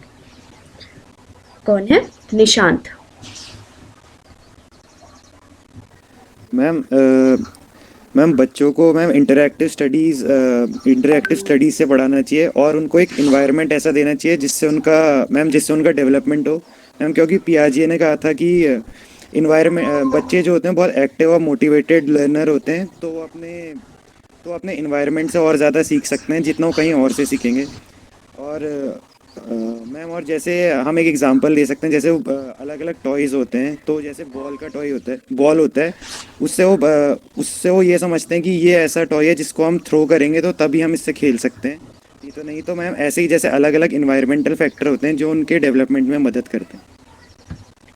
कौन है, निशांत। मैम बच्चों को मैम इंटरैक्टिव स्टडीज़ से पढ़ाना चाहिए और उनको एक इन्वायरमेंट ऐसा देना चाहिए जिससे उनका डेवलपमेंट हो मैम, क्योंकि पियाजे ने कहा था कि बच्चे जो होते हैं बहुत एक्टिव और मोटिवेटेड लर्नर होते हैं, तो वो अपने इन्वायरमेंट से और ज़्यादा सीख सकते हैं जितना वो कहीं और से सीखेंगे। और मैम और जैसे हम एक एग्जांपल दे सकते हैं, जैसे अलग अलग टॉयज़ होते हैं, तो जैसे बॉल होता है उससे वो ये समझते हैं कि ये ऐसा टॉय है जिसको हम थ्रो करेंगे तो तभी हम इससे खेल सकते हैं, नहीं तो मैम ऐसे ही जैसे अलग अलग इन्वायरमेंटल फैक्टर होते हैं जो उनके डेवलपमेंट में मदद करते हैं।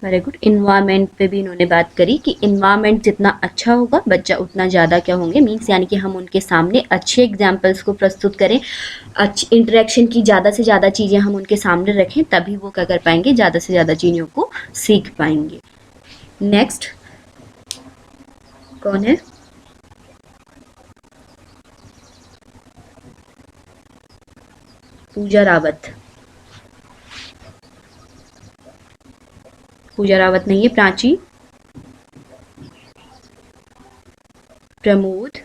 Very good. इन्वायरमेंट पे भी इन्होंने बात करी कि इन्वायरमेंट जितना अच्छा होगा बच्चा उतना ज़्यादा क्या होंगे, मीन्स यानी कि हम उनके सामने अच्छे एग्जाम्पल्स को प्रस्तुत करें, अच्छी इंटरेक्शन की ज़्यादा से ज़्यादा चीज़ें हम उनके सामने रखें, तभी वो क्या कर पाएंगे, ज़्यादा से ज़्यादा चीज़ों को सीख पाएंगे। नेक्स्ट कौन है, पूजा रावत। पूजा रावत नहीं है, प्राची, प्रमोद,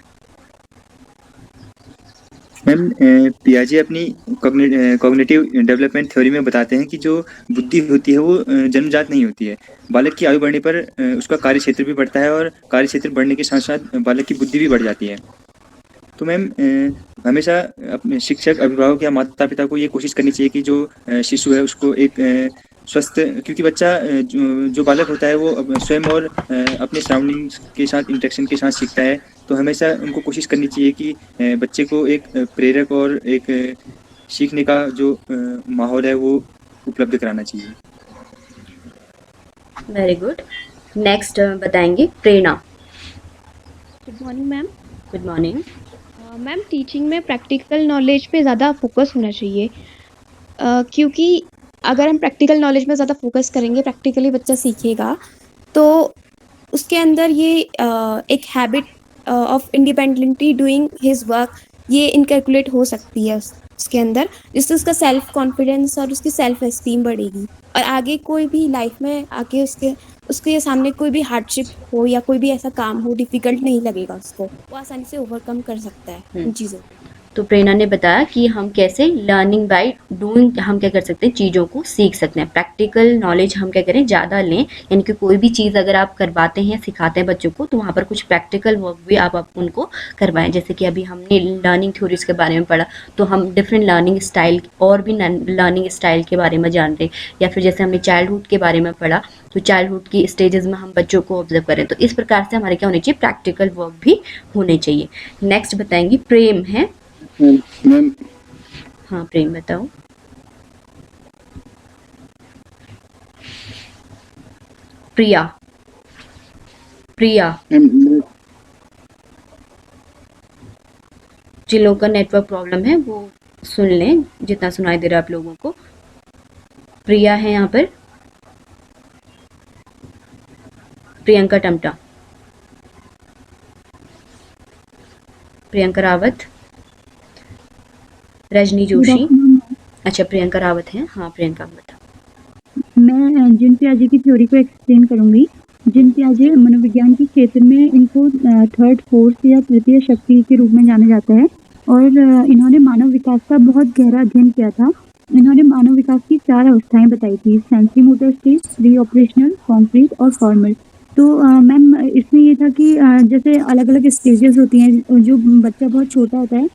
मैम पियाजे अपनी कॉग्निटिव डेवलपमेंट थ्योरी में बताते हैं कि जो बुद्धि होती है वो जन्मजात नहीं होती है। बालक की आयु बढ़ने पर उसका कार्य क्षेत्र भी बढ़ता है और कार्य क्षेत्र बढ़ने के साथ साथ बालक की बुद्धि भी बढ़ जाती है। तो मैम हमेशा अपने शिक्षक, अभिभावक या माता पिता को ये कोशिश करनी चाहिए कि जो शिशु है उसको एक स्वस्थ, क्योंकि बच्चा जो बालक होता है वो स्वयं और अपने सराउंडिंग्स के साथ इंटरेक्शन के साथ सीखता है। तो हमेशा उनको कोशिश करनी चाहिए कि बच्चे को एक प्रेरक और एक सीखने का जो माहौल है वो उपलब्ध कराना चाहिए। Very good. नेक्स्ट बताएंगे Prerna. Good morning ma'am. Good morning. Ma'am teaching में प्रैक्टिकल नॉलेज पे ज़्यादा फोकस होना चाहिए, क्योंकि अगर हम प्रैक्टिकल नॉलेज में ज़्यादा फोकस करेंगे, प्रैक्टिकली बच्चा सीखेगा, तो उसके अंदर ये एक habit of independently doing his work ये इनकैलकुलेट हो सकती है उसके अंदर, जिससे उसका सेल्फ कॉन्फिडेंस और उसकी सेल्फ एस्टीम बढ़ेगी और आगे कोई भी लाइफ में आके उसके सामने कोई भी हार्डशिप हो या कोई भी ऐसा काम हो डिफ़िकल्ट नहीं लगेगा उसको, वो आसानी से ओवरकम कर सकता है इन चीज़ों को। तो प्रेरणा ने बताया कि हम कैसे लर्निंग बाय डूइंग हम क्या कर सकते हैं, चीज़ों को सीख सकते हैं। प्रैक्टिकल नॉलेज हम क्या करें, ज़्यादा लें, यानी कि कोई भी चीज़ अगर आप करवाते हैं, सिखाते हैं बच्चों को, तो वहाँ पर कुछ प्रैक्टिकल वर्क भी आप उनको करवाएं। जैसे कि अभी हमने लर्निंग थ्योरीज के बारे में पढ़ा, तो हम डिफरेंट लर्निंग स्टाइल और भी लर्निंग स्टाइल के बारे में जान रहे हैं, या फिर जैसे हमने चाइल्डहुड के बारे में पढ़ा, तो चाइल्डहुड की स्टेजेस में हम बच्चों को ऑब्जर्व करें। तो इस प्रकार से हमारे क्या होने चाहिए, प्रैक्टिकल वर्क भी होने चाहिए। नेक्स्ट बताएंगी प्रेम है। मैम हाँ प्रेम बताओ। प्रिया। प्रिया जिन लोगों का नेटवर्क प्रॉब्लम है वो सुन लें, जितना सुनाई दे रहा है आप लोगों को। प्रिया है यहाँ पर। प्रियंका टमटा। प्रियंका रावत। रजनी जोशी। अच्छा प्रियंका रावत है। हाँ प्रियंका बताओ। मैं जीन पियाजे की थ्योरी को एक्सप्लेन करूंगी। जीन पियाजे मनोविज्ञान के क्षेत्र में इनको थर्ड फोर्थ या तृतीय शक्ति के रूप में जाना जाता है और इन्होंने मानव विकास का बहुत गहरा अध्ययन किया था। इन्होंने मानव विकास की 4 अवस्थाएं बताई थी, sensory motor stage, pre operational, concrete और फॉर्मल। तो मैम इसमें ये था कि जैसे अलग अलग स्टेजेस होती हैं, जो बच्चा बहुत छोटा होता है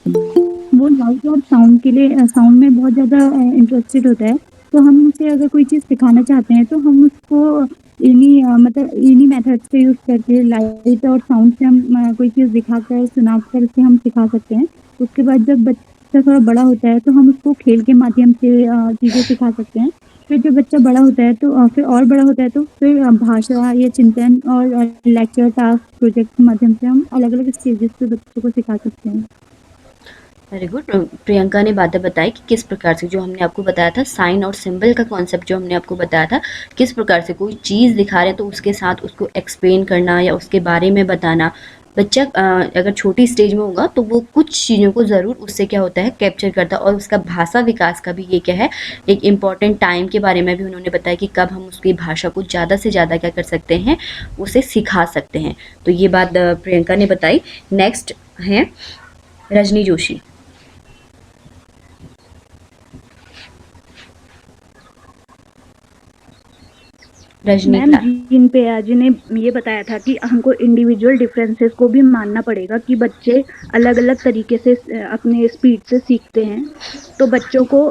वो लाइट और साउंड के लिए साउंड में बहुत ज़्यादा इंटरेस्टेड होता है, तो हम उसे अगर कोई चीज़ सिखाना चाहते हैं तो हम उसको इन्हीं मेथड्स का यूज़ करके लाइट और साउंड से हम कोई चीज़ दिखाकर सुनाकर उसे हम सिखा सकते हैं। उसके बाद जब बच्चा थोड़ा बड़ा होता है तो हम उसको खेल के माध्यम से चीज़ें सिखा सकते हैं। फिर जब बच्चा बड़ा होता है तो फिर और बड़ा होता है तो फिर भाषा या चिंतन और लेक्चर, टास्क, प्रोजेक्ट के माध्यम से हम अलग अलग स्टेजेस पे बच्चों को सिखा सकते हैं। Very good. प्रियंका ने बातें बताई कि किस प्रकार से, जो हमने आपको बताया था साइन और सिंबल का कॉन्सेप्ट जो हमने आपको बताया था, किस प्रकार से कोई चीज़ दिखा रहे हैं तो उसके साथ उसको एक्सप्लेन करना या उसके बारे में बताना। बच्चा अगर छोटी स्टेज में होगा तो वो कुछ चीज़ों को ज़रूर उससे क्या होता है कैप्चर करता है, और उसका भाषा विकास का भी ये क्या है एक इम्पॉर्टेंट टाइम के बारे में भी उन्होंने बताया कि कब हम उसकी भाषा को ज़्यादा से ज़्यादा क्या कर सकते हैं, उसे सिखा सकते हैं। तो ये बात प्रियंका ने बताई। नेक्स्ट है रजनी जोशी। मैम जीन पियाजे ने ये बताया था कि हमको इंडिविजुअल डिफरेंसेस को भी मानना पड़ेगा कि बच्चे अलग अलग तरीके से अपने स्पीड से सीखते हैं, तो बच्चों को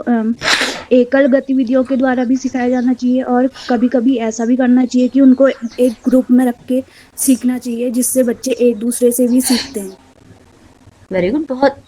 एकल गतिविधियों के द्वारा भी सिखाया जाना चाहिए और कभी कभी ऐसा भी करना चाहिए कि उनको एक ग्रुप में रख के सीखना चाहिए, जिससे बच्चे एक दूसरे से भी सीखते हैं। वेरी गुड, बहुत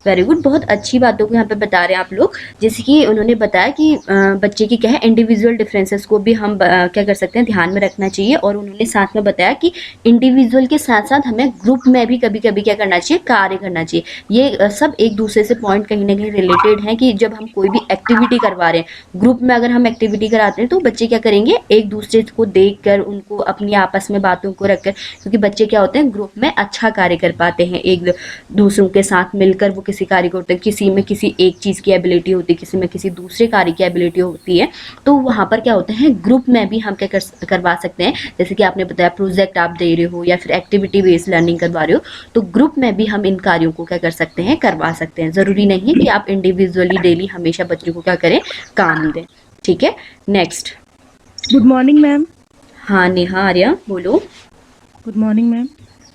वेरी गुड, बहुत अच्छी बातों को यहाँ पे बता रहे हैं आप लोग। जैसे कि उन्होंने बताया कि बच्चे की क्या है इंडिविजुअल डिफरेंसेस को भी हम क्या कर सकते हैं, ध्यान में रखना चाहिए। और उन्होंने साथ में बताया कि इंडिविजुअल के साथ साथ हमें ग्रुप में भी कभी कभी क्या करना चाहिए, कार्य करना चाहिए। ये सब एक दूसरे से पॉइंट कहीं ना कहीं रिलेटेड हैं कि जब हम कोई भी एक्टिविटी करवा रहे हैं ग्रुप में, अगर हम एक्टिविटी कराते हैं तो बच्चे क्या करेंगे, एक दूसरे को देख कर उनको अपनी आपस में बातों को रखकर, क्योंकि बच्चे क्या होते हैं ग्रुप में अच्छा कार्य कर पाते हैं, एक दूसरों के साथ मिलकर वो किसी कार्य को होते हैं, किसी में किसी एक चीज़ की एबिलिटी होती है, किसी में किसी दूसरे कार्य की एबिलिटी होती है, तो वहाँ पर क्या होता है ग्रुप में भी हम क्या करवा सकते हैं, जैसे कि आपने बताया प्रोजेक्ट आप दे रहे हो या फिर एक्टिविटी बेस्ड लर्निंग करवा रहे हो, तो ग्रुप में भी हम इन कार्यों को क्या कर सकते हैं, करवा सकते हैं। ज़रूरी नहीं है कि आप इंडिविजुअली डेली हमेशा बच्चों को क्या करें, काम दें। ठीक है, नेक्स्ट। Good morning ma'am. हाँ नेहा आर्या बोलो। Good morning ma'am.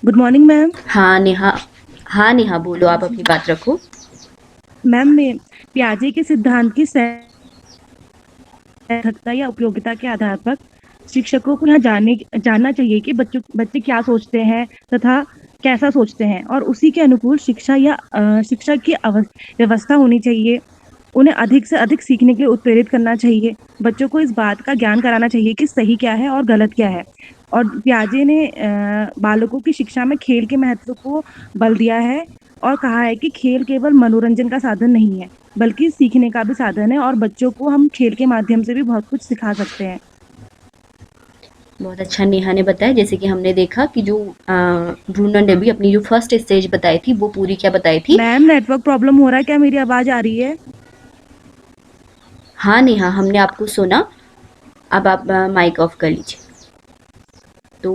Good morning ma'am. हाँ नेहा बोलो, आप अपनी बात रखो। मैम मैं पियाजे के सिद्धांत की सार्थकता या उपयोगिता के आधार पर शिक्षकों को यह जानना चाहिए कि बच्चे क्या सोचते हैं तथा कैसा सोचते हैं, और उसी के अनुकूल शिक्षा या शिक्षा की व्यवस्था होनी चाहिए। उन्हें अधिक से अधिक सीखने के लिए उत्प्रेरित करना चाहिए। बच्चों को इस बात का ज्ञान कराना चाहिए कि सही क्या है और गलत क्या है। और पियाजे ने बालकों की शिक्षा में खेल के महत्व को बल दिया है और कहा है कि खेल केवल मनोरंजन का साधन नहीं है बल्कि सीखने का भी साधन है, और बच्चों को हम खेल के माध्यम से भी बहुत कुछ सिखा सकते हैं। बहुत अच्छा नेहा ने बताया। जैसे कि हमने देखा कि जो ब्रूनर ने भी अपनी जो फर्स्ट स्टेज बताई थी वो पूरी क्या बताई थी। मैम नेटवर्क प्रॉब्लम हो रहा है क्या? मेरी आवाज आ रही है? हाँ नेहा, हमने आपको सुना। अब आप माइक ऑफ कर लीजिए। तो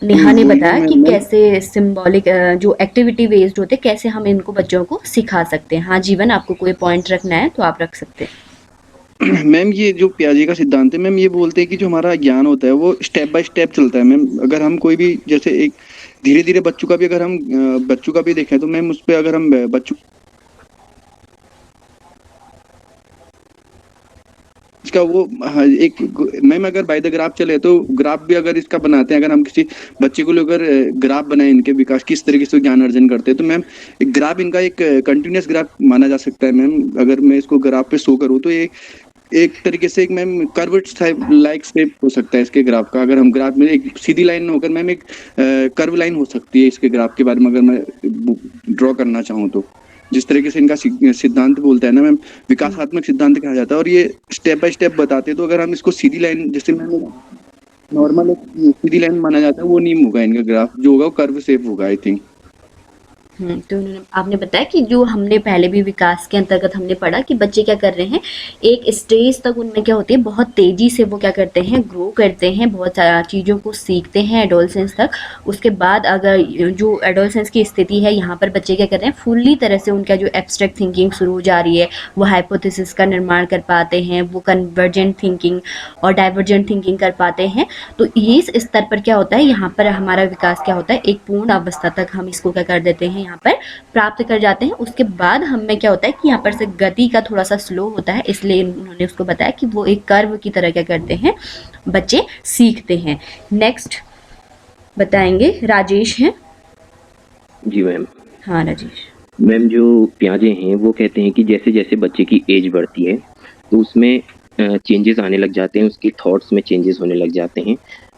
नेहा ने बताया कि कैसे सिंबॉलिक जो एक्टिविटी बेस्ड होते कैसे हम इनको बच्चों को सिखा सकते हैं। हाँ जीवन, आपको कोई पॉइंट रखना है तो आप रख सकते हैं। मैम ये जो पियाजे का सिद्धांत है मैम, ये बोलते हैं कि जो हमारा ज्ञान होता है वो स्टेप बाय स्टेप चलता है मैम। अगर हम कोई भी जैसे एक धीरे धीरे बच्चों का भी अगर हम बच्चों का भी देखें तो मैम उस पर अगर हम बच्चों इसका वो एक मैम अगर बाय द ग्राफ चले तो ग्राफ भी अगर इसका बनाते हैं, अगर हम किसी बच्चे को लेकर ग्राफ बनाए इनके विकास किस तरीके से ज्ञान अर्जन करते हैं, तो मैम एक ग्राफ इनका एक कंटिन्यूअस ग्राफ माना जा सकता है मैम। अगर मैं इसको ग्राफ पे शो करूँ तो ये एक तरीके से एक मैम कर्व लाइक शेप हो सकता है इसके ग्राफ का। अगर हम ग्राफ में एक सीधी लाइन होकर मैम एक कर्व लाइन हो सकती है इसके ग्राफ के बारे में अगर मैं ड्रॉ करना चाहूँ तो। जिस तरीके से इनका सिद्धांत बोलता है ना मैम, विकासात्मक सिद्धांत कहा जाता है, और ये स्टेप बाय स्टेप बताते हैं। तो अगर हम इसको सीधी लाइन जैसे मैम नॉर्मल सीधी लाइन माना जाता है वो नहीं होगा, इनका ग्राफ जो होगा वो कर्व शेप होगा आई थिंक। तो आपने बताया कि जो हमने पहले भी विकास के अंतर्गत हमने पढ़ा कि बच्चे क्या कर रहे हैं, एक स्टेज तक उनमें क्या होती है, बहुत तेजी से वो क्या करते हैं, ग्रो करते हैं, बहुत चीज़ों को सीखते हैं एडोलसेंस तक। उसके बाद अगर जो एडोलसेंस की स्थिति है यहाँ पर बच्चे क्या कर रहे हैं, फुल्ली तरह से उनका जो एब्स्ट्रैक्ट थिंकिंग शुरू हो जा रही है, वो हाइपोथेसिस का निर्माण कर पाते हैं, वो कन्वर्जेंट थिंकिंग और डाइवर्जेंट थिंकिंग कर पाते हैं। तो इस स्तर पर क्या होता है, यहाँ पर हमारा विकास क्या होता है, एक पूर्ण अवस्था तक हम इसको क्या कर देते हैं, यहाँ पर प्राप्त कर जाते हैं। उसके बाद हमें क्या होता है कि यहाँ पर से गति का थोड़ा सा स्लो होता है, इसलिए उन्होंने उसको बताया कि वो एक कर्व की तरह क्या करते हैं, बच्चे सीखते हैं। नेक्स्ट बताएंगे राजेश हैं। जी मैम। हाँ राजेश। मैम जो पियाजे हैं वो कहते हैं कि जैसे जैसे बच्चे की एज बढ़ती है तो उसमें चेंजेस आने लग जाते हैं, उसके थॉट्स में चेंजेस होने लग जाते हैं,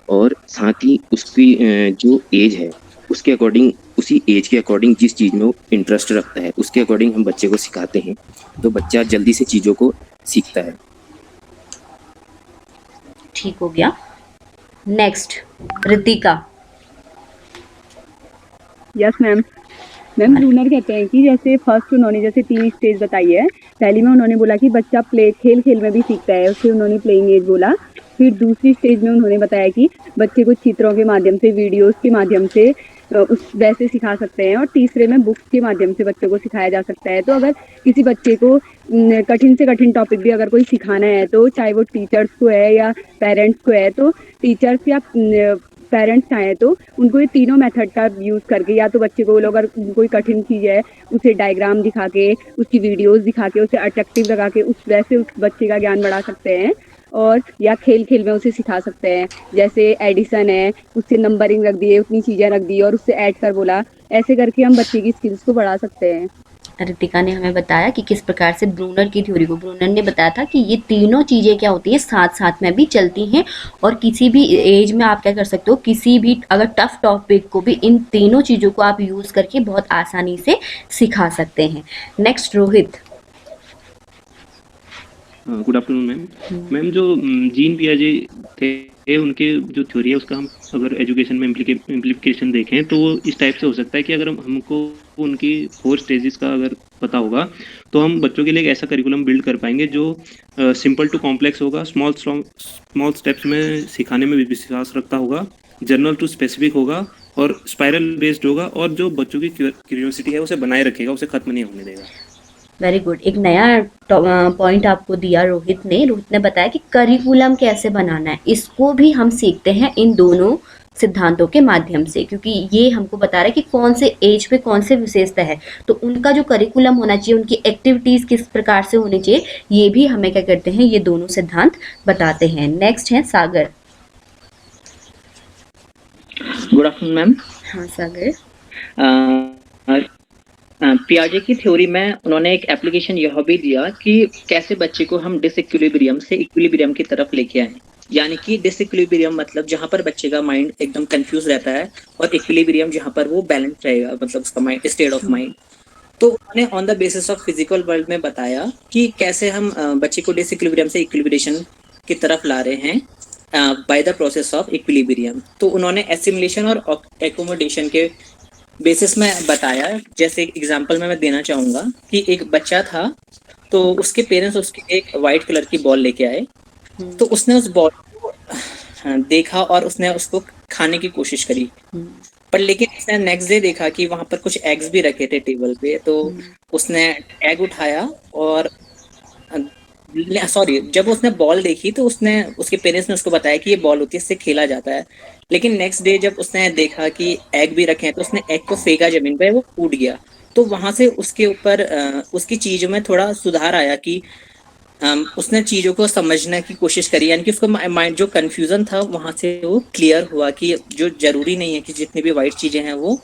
और साथ ही उसकी जो एज है उसके अकॉर्डिंग, उसी एज के अकॉर्डिंग जिस चीज़ में वो इंटरेस्ट रखता है उसके अकॉर्डिंग हम बच्चे को सिखाते हैं, तो बच्चा जल्दी से चीज़ों को सीखता है। ठीक हो गया। Next Ritika. Yes ma'am. Ma'am Bruner कहते हैं कि जैसे फर्स्ट उन्होंने जैसे 3 स्टेज बताई है। पहली में उन्होंने बोला कि बच्चा खेल में भी सीखता है, उससे उन्होंने प्लेइंग एज बोला। फिर दूसरी स्टेज में उन्होंने बताया कि बच्चे को चित्रों के माध्यम से, वीडियोस के माध्यम से उस वैसे सिखा सकते हैं, और तीसरे में बुक्स के माध्यम से बच्चों को सिखाया जा सकता है। तो अगर किसी बच्चे को कठिन से कठिन टॉपिक भी अगर कोई सिखाना है, तो चाहे वो टीचर्स को है या पेरेंट्स को है, तो टीचर्स या पेरेंट्स चाहें तो उनको ये तीनों मेथड का यूज़ करके, या तो बच्चे को वो लोग अगर कोई कठिन चीज़ है उसे डायग्राम दिखा के, उसकी वीडियोस दिखा के, उसे अट्रैक्टिव लगा के उस वैसे उस बच्चे का ज्ञान बढ़ा सकते हैं, और या खेल में उसे सिखा सकते हैं। जैसे एडिशन है, उससे नंबरिंग रख दिए, उतनी चीज़ें रख दी और उससे ऐड कर बोला, ऐसे करके हम बच्चे की स्किल्स को बढ़ा सकते हैं। रितिका ने हमें बताया कि किस प्रकार से ब्रूनर की थ्योरी को, ब्रूनर ने बताया था कि ये तीनों चीज़ें क्या होती हैं, साथ साथ में भी चलती हैं, और किसी भी एज में आप क्या कर सकते हो, किसी भी अगर टफ टॉपिक को भी इन तीनों चीज़ों को आप यूज़ करके बहुत आसानी से सिखा सकते हैं। Next Rohit. Good afternoon ma'am. Ma'am जो जीन पियाजे थे उनके जो थ्योरी है उसका हम अगर एजुकेशन में इम्प्लीकेशन देखें तो वो इस टाइप से हो सकता है कि अगर हमको उनकी 4 स्टेजेस का अगर पता होगा तो हम बच्चों के लिए एक ऐसा करिकुलम बिल्ड कर पाएंगे जो सिंपल टू कॉम्प्लेक्स होगा, स्मॉल स्टेप्स में सिखाने में विश्वास रखता होगा, जनरल टू स्पेसिफिक होगा और स्पाइरल बेस्ड होगा और जो बच्चों की क्यूरियोसिटी है उसे बनाए रखेगा, उसे खत्म नहीं होने देगा। Very good. एक नया पॉइंट आपको दिया रोहित ने बताया कि करिकुलम कैसे बनाना है, इसको भी हम सीखते हैं इन दोनों सिद्धांतों के माध्यम से, क्योंकि ये हमको बता रहा है कि कौन से एज पे कौन से विशेषता है, तो उनका जो करिकुलम होना चाहिए, उनकी एक्टिविटीज किस प्रकार से होनी चाहिए, ये भी हमें क्या करते हैं, ये दोनों सिद्धांत बताते हैं। नेक्स्ट है सागर। Good afternoon ma'am. हाँ सागर। पियाजे की थ्योरी में उन्होंने एक एप्लीकेशन यह भी दिया कि कैसे बच्चे को हम डिसइक्विलिब्रियम से इक्विलिब्रियम की तरफ लेके आए, यानी कि डिसइक्विलिब्रियम मतलब जहाँ पर बच्चे का माइंड एकदम कंफ्यूज रहता है और इक्विलिब्रियम जहाँ पर वो बैलेंस रहेगा, मतलब उसका माइंड स्टेट ऑफ माइंड। तो उन्होंने on the basis of physical world में बताया कि कैसे हम बच्चे को डिसइक्विलिब्रियम से इक्विलिब्रेशन की तरफ ला रहे हैं by the process of equilibrium. तो उन्होंने एसिमुलेशन और एकोमोडेशन के बेसिस में बताया। जैसे एग्जांपल में मैं देना चाहूँगा कि एक बच्चा था, तो उसके पेरेंट्स उसके एक वाइट कलर की बॉल लेके आए, तो उसने उस बॉल को देखा और उसने उसको खाने की कोशिश करी, पर लेकिन उसने नेक्स्ट डे देखा कि वहाँ पर कुछ एग्स भी रखे थे टेबल पे, तो उसने एग उठाया और जब उसने बॉल देखी तो उसके पेरेंट्स ने उसको बताया कि ये बॉल होती है, इससे खेला जाता है। लेकिन नेक्स्ट डे जब उसने देखा कि एग भी रखे हैं तो उसने एग को फेंका जमीन पे, वो टूट गया। तो वहां से उसके ऊपर उसकी चीजों में थोड़ा सुधार आया कि उसने चीजों को समझने की कोशिश करी, यानी कि उसका माइंड जो कंफ्यूजन था वहां से वो क्लियर हुआ कि जो जरूरी नहीं है कि जितनी भी वाइट चीजें हैं वो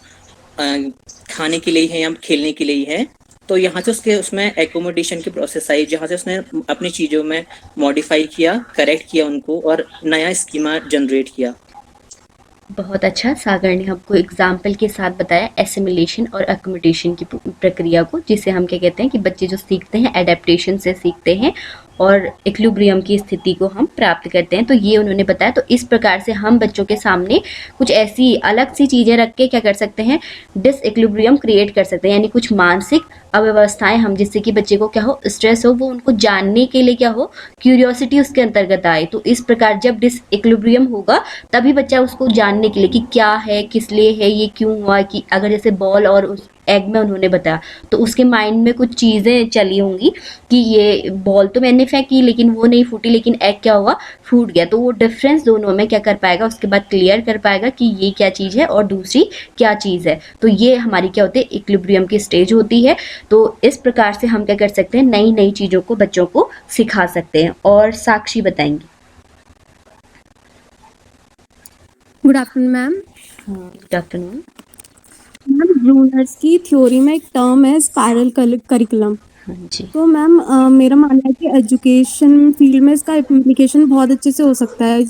खाने के लिए है या खेलने के लिए है। तो यहाँ से उसमें एकोमोडेशन की प्रोसेस आई, जहाँ से उसने अपनी चीज़ों में मॉडिफाई किया, करेक्ट किया उनको और नया स्कीमा जनरेट किया। बहुत अच्छा। सागर ने हमको एग्जाम्पल के साथ बताया एसिमिलेशन और अकोमोडेशन की प्रक्रिया को, जिसे हम क्या कहते हैं कि बच्चे जो सीखते हैं एडेप्टेशन से सीखते हैं और इक्विलिब्रियम की स्थिति को हम प्राप्त करते हैं, तो ये उन्होंने बताया। तो इस प्रकार से हम बच्चों के सामने कुछ ऐसी अलग सी चीज़ें रख के क्या कर सकते हैं, डिसइक्विलिब्रियम क्रिएट कर सकते हैं, यानी कुछ मानसिक अव्यवस्थाएं हम, जिससे कि बच्चे को क्या हो, स्ट्रेस हो, वो उनको जानने के लिए क्या हो, क्यूरियोसिटी उसके अंतर्गत आए। तो इस प्रकार जब डिसइक्विलिब्रियम होगा तभी बच्चा उसको जानने के लिए कि क्या है, किस लिए है, ये क्यों हुआ, कि अगर जैसे बॉल और उस एग में उन्होंने बताया तो उसके माइंड में कुछ चीज़ें चली होंगी कि ये बॉल तो मैंने फेंकी लेकिन वो नहीं फूटी, लेकिन एग क्या हुआ, फूट गया। तो वो डिफरेंस दोनों में क्या कर पाएगा, उसके बाद क्लियर कर पाएगा कि ये क्या चीज़ है और दूसरी क्या चीज़ है। तो ये हमारी क्या होती है, इक्विलिब्रियम की स्टेज होती है। तो इस प्रकार से हम क्या कर सकते हैं, नई नई चीज़ों को बच्चों को सिखा सकते हैं। और साक्षी बताएंगे। Good afternoon ma'am. Good afternoon ma'am. Brunner's की थ्योरी में एक टर्म है स्पाइरल करिकुलम। तो मैम मेरा मानना है कि एजुकेशन फील्ड में इसका इम्प्लीकेशन बहुत अच्छे से हो सकता है।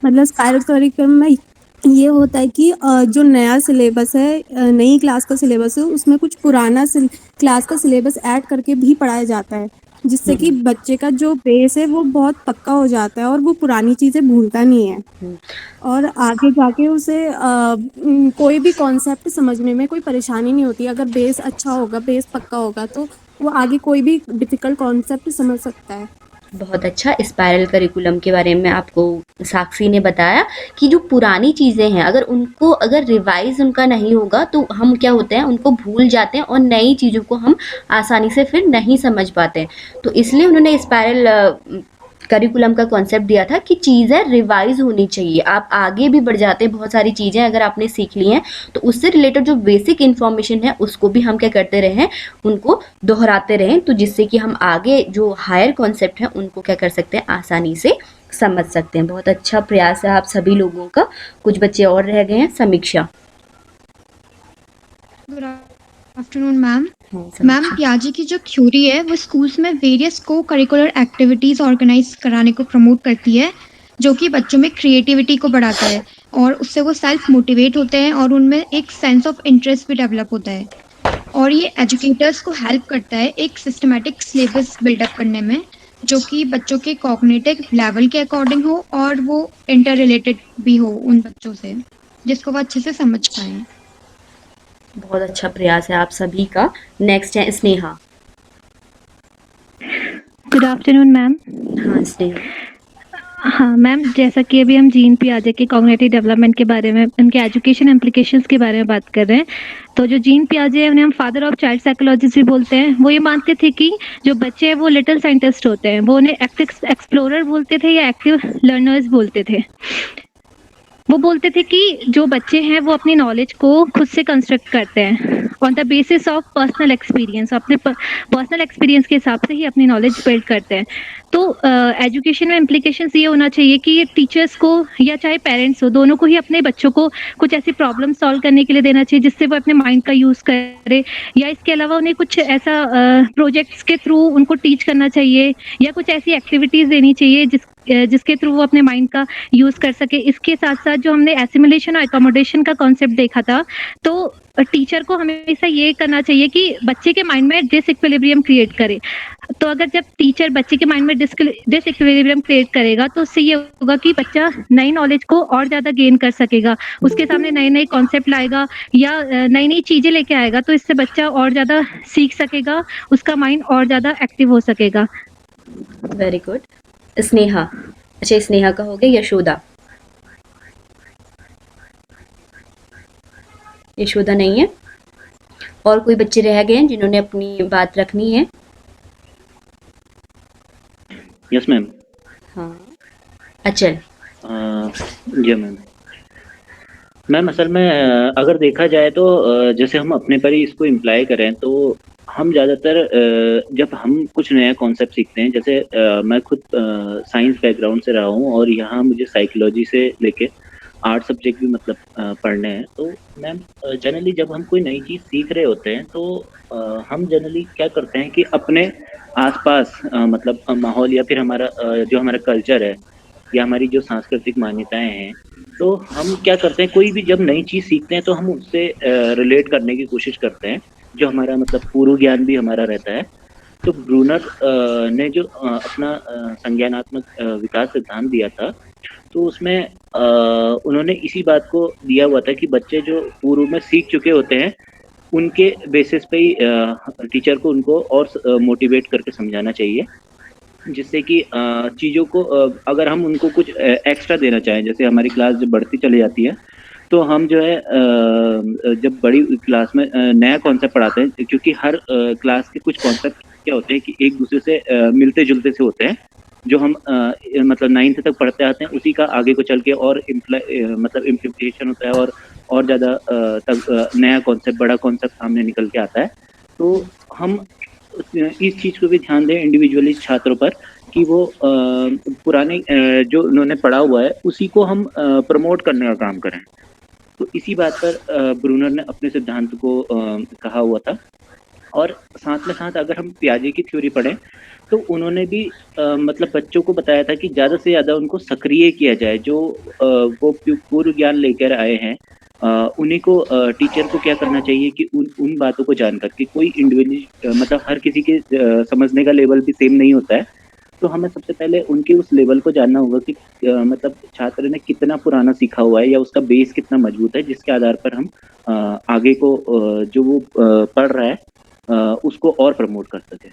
मतलब स्पाइरल करिकुलम में ये होता है कि जो नया सिलेबस है, नई क्लास का सिलेबस है, उसमें कुछ पुराना क्लास का सिलेबस ऐड करके भी पढ़ाया जाता है, जिससे कि बच्चे का जो बेस है वो बहुत पक्का हो जाता है और वो पुरानी चीज़ें भूलता नहीं है और आगे जाके उसे कोई भी कॉन्सेप्ट समझने में कोई परेशानी नहीं होती। अगर बेस अच्छा होगा, बेस पक्का होगा, तो वो आगे कोई भी डिफ़िकल्ट कॉन्सेप्ट समझ सकता है। बहुत अच्छा। स्पाइरल करिकुलम के बारे में आपको साक्षी ने बताया कि जो पुरानी चीज़ें हैं अगर रिवाइज उनका नहीं होगा तो हम क्या होते हैं, उनको भूल जाते हैं और नई चीज़ों को हम आसानी से फिर नहीं समझ पाते। तो इसलिए उन्होंने स्पाइरल करिकुलम का कॉन्सेप्ट दिया था कि चीज़ें रिवाइज होनी चाहिए। आप आगे भी बढ़ जाते हैं, बहुत सारी चीज़ें अगर आपने सीख ली हैं तो उससे रिलेटेड जो बेसिक इन्फॉर्मेशन है उसको भी हम क्या करते रहें, उनको दोहराते रहें, तो जिससे कि हम आगे जो हायर कॉन्सेप्ट हैं उनको क्या कर सकते हैं, आसानी से समझ सकते हैं। बहुत अच्छा प्रयास है आप सभी लोगों का। कुछ बच्चे और रह गए हैं। समीक्षा। Good afternoon ma'am. मैम, पियाजे की जो थ्योरी है वो स्कूल्स में वेरियस को करिकुलर एक्टिविटीज़ ऑर्गेनाइज कराने को प्रमोट करती है, जो कि बच्चों में क्रिएटिविटी को बढ़ाता है और उससे वो सेल्फ मोटिवेट होते हैं और उनमें एक सेंस ऑफ इंटरेस्ट भी डेवलप होता है। और ये एजुकेटर्स को हेल्प करता है एक सिस्टमेटिक सिलेबस बिल्डअप करने में, जो कि बच्चों के कॉग्निटिव लेवल के अकॉर्डिंग हो और वो इंटर रिलेटेड भी हो उन बच्चों से, जिसको वो अच्छे से समझ पाएँ। बहुत अच्छा प्रयास है आप सभी का। नेक्स्ट है स्नेहा। Good afternoon ma'am. हाँ स्नेहा। हाँ मैम, जैसा कि अभी हम जीन पियाजे के कॉग्निटिव डेवलपमेंट के बारे में, उनके एजुकेशन इम्प्लीकेशंस के बारे में बात कर रहे हैं। तो जो जीन पियाजे है उन्हें हम फादर ऑफ चाइल्ड साइकोलॉजिस्ट भी बोलते हैं। वो ये मानते थे कि जो बच्चे हैं वो लिटिल साइंटिस्ट होते हैं। वो उन्हें एक्टिव एक्सप्लोरर बोलते थे या एक्टिव लर्नर्स बोलते थे। वो बोलते थे कि जो बच्चे हैं वो अपनी नॉलेज को खुद से कंस्ट्रक्ट करते हैं on the basis of personal experience, अपने पर्सनल एक्सपीरियंस के हिसाब से ही अपनी नॉलेज बिल्ड करते हैं। तो एजुकेशन में इम्प्लीकेशंस ये होना चाहिए कि टीचर्स को या चाहे पेरेंट्स हो, दोनों को ही अपने बच्चों को कुछ ऐसी प्रॉब्लम सॉल्व करने के लिए देना चाहिए जिससे वो अपने माइंड का यूज़ करे, या इसके अलावा उन्हें कुछ ऐसा प्रोजेक्ट्स के थ्रू उनको टीच करना चाहिए, या कुछ ऐसी एक्टिविटीज़ देनी चाहिए जिसके थ्रू वो अपने माइंड का यूज़ कर सके। इसके साथ-साथ जो हमने एसिमिलेशन और अकोमोडेशन का कॉन्सेप्ट देखा था, तो टीचर को हमेशा ये करना चाहिए कि बच्चे के माइंड में डिसइक्विलिब्रियम क्रिएट करे। तो अगर जब टीचर बच्चे के माइंड में डिसइक्विलिब्रियम क्रिएट करेगा तो उससे ये होगा कि बच्चा नई नॉलेज को और ज़्यादा गेन कर सकेगा, उसके सामने नए-नए कॉन्सेप्ट लाएगा या नई-नई चीज़ें लेके आएगा, तो इससे बच्चा और ज़्यादा सीख सकेगा, उसका माइंड और ज़्यादा एक्टिव हो सकेगा। Very good. स्नेहा। अच्छा स्नेहा का हो गया। यशोदा। यशोदा नहीं है। और कोई बच्चे रह गए हैं जिन्होंने अपनी बात रखनी है? Yes ma'am. हाँ अचल। जी मैम। मैम असल में अगर देखा जाए तो जैसे हम अपने पर ही इसको इम्प्लाई करें तो हम ज़्यादातर जब हम कुछ नया कॉन्सेप्ट सीखते हैं, जैसे मैं खुद साइंस बैकग्राउंड से रहा हूँ और यहाँ मुझे साइकोलॉजी से लेके आर्ट सब्जेक्ट भी मतलब पढ़ने हैं। तो मैम जनरली जब हम कोई नई चीज़ सीख रहे होते हैं तो हम जनरली क्या करते हैं कि अपने आसपास मतलब माहौल या फिर हमारा जो हमारा कल्चर है या हमारी जो सांस्कृतिक मान्यताएं हैं, तो हम क्या करते हैं, कोई भी जब नई चीज़ सीखते हैं तो हम उससे रिलेट करने की कोशिश करते हैं, जो हमारा मतलब पूर्व ज्ञान भी हमारा रहता है। तो ब्रूनर ने जो अपना संज्ञानात्मक विकास सिद्धांत दिया था, तो उसमें उन्होंने इसी बात को दिया हुआ था कि बच्चे जो पूर्व में सीख चुके होते हैं, उनके बेसिस पे ही टीचर को उनको और मोटिवेट करके समझाना चाहिए, जिससे कि चीज़ों को अगर हम उनको कुछ एक्स्ट्रा देना चाहें, जैसे हमारी क्लास जब बढ़ती चली जाती है तो हम जो है जब बड़ी क्लास में नया कॉन्सेप्ट पढ़ाते हैं, क्योंकि हर क्लास के कुछ कॉन्सेप्ट क्या होते हैं कि एक दूसरे से मिलते जुलते से होते हैं, जो हम मतलब 9th तक पढ़ते आते हैं, उसी का आगे को चल के और मतलब इम्प्लीकेशन होता है और ज़्यादा नया कॉन्सेप्ट, बड़ा कॉन्सेप्ट सामने निकल के आता है। तो हम इस चीज़ को भी ध्यान दें इंडिविजुअली छात्रों पर कि वो पुराने जो उन्होंने पढ़ा हुआ है उसी को हम प्रमोट करने का काम करें। तो इसी बात पर ब्रूनर ने अपने सिद्धांत को कहा हुआ था। और साथ में साथ अगर हम पियाजे की थ्योरी पढ़ें तो उन्होंने भी मतलब बच्चों को बताया था कि ज़्यादा से ज़्यादा उनको सक्रिय किया जाए, जो वो पूर्व ज्ञान लेकर आए हैं उन्हीं को टीचर को क्या करना चाहिए कि उन बातों को जानकर कि कोई इंडिविजुअल मतलब हर किसी के समझने का लेवल भी सेम नहीं होता है, तो हमें सबसे पहले उनके उस लेवल को जानना होगा कि मतलब छात्र ने कितना पुराना सीखा हुआ है या उसका बेस कितना मजबूत है, जिसके आधार पर हम आगे को जो वो पढ़ रहा है उसको और प्रमोट कर सकें।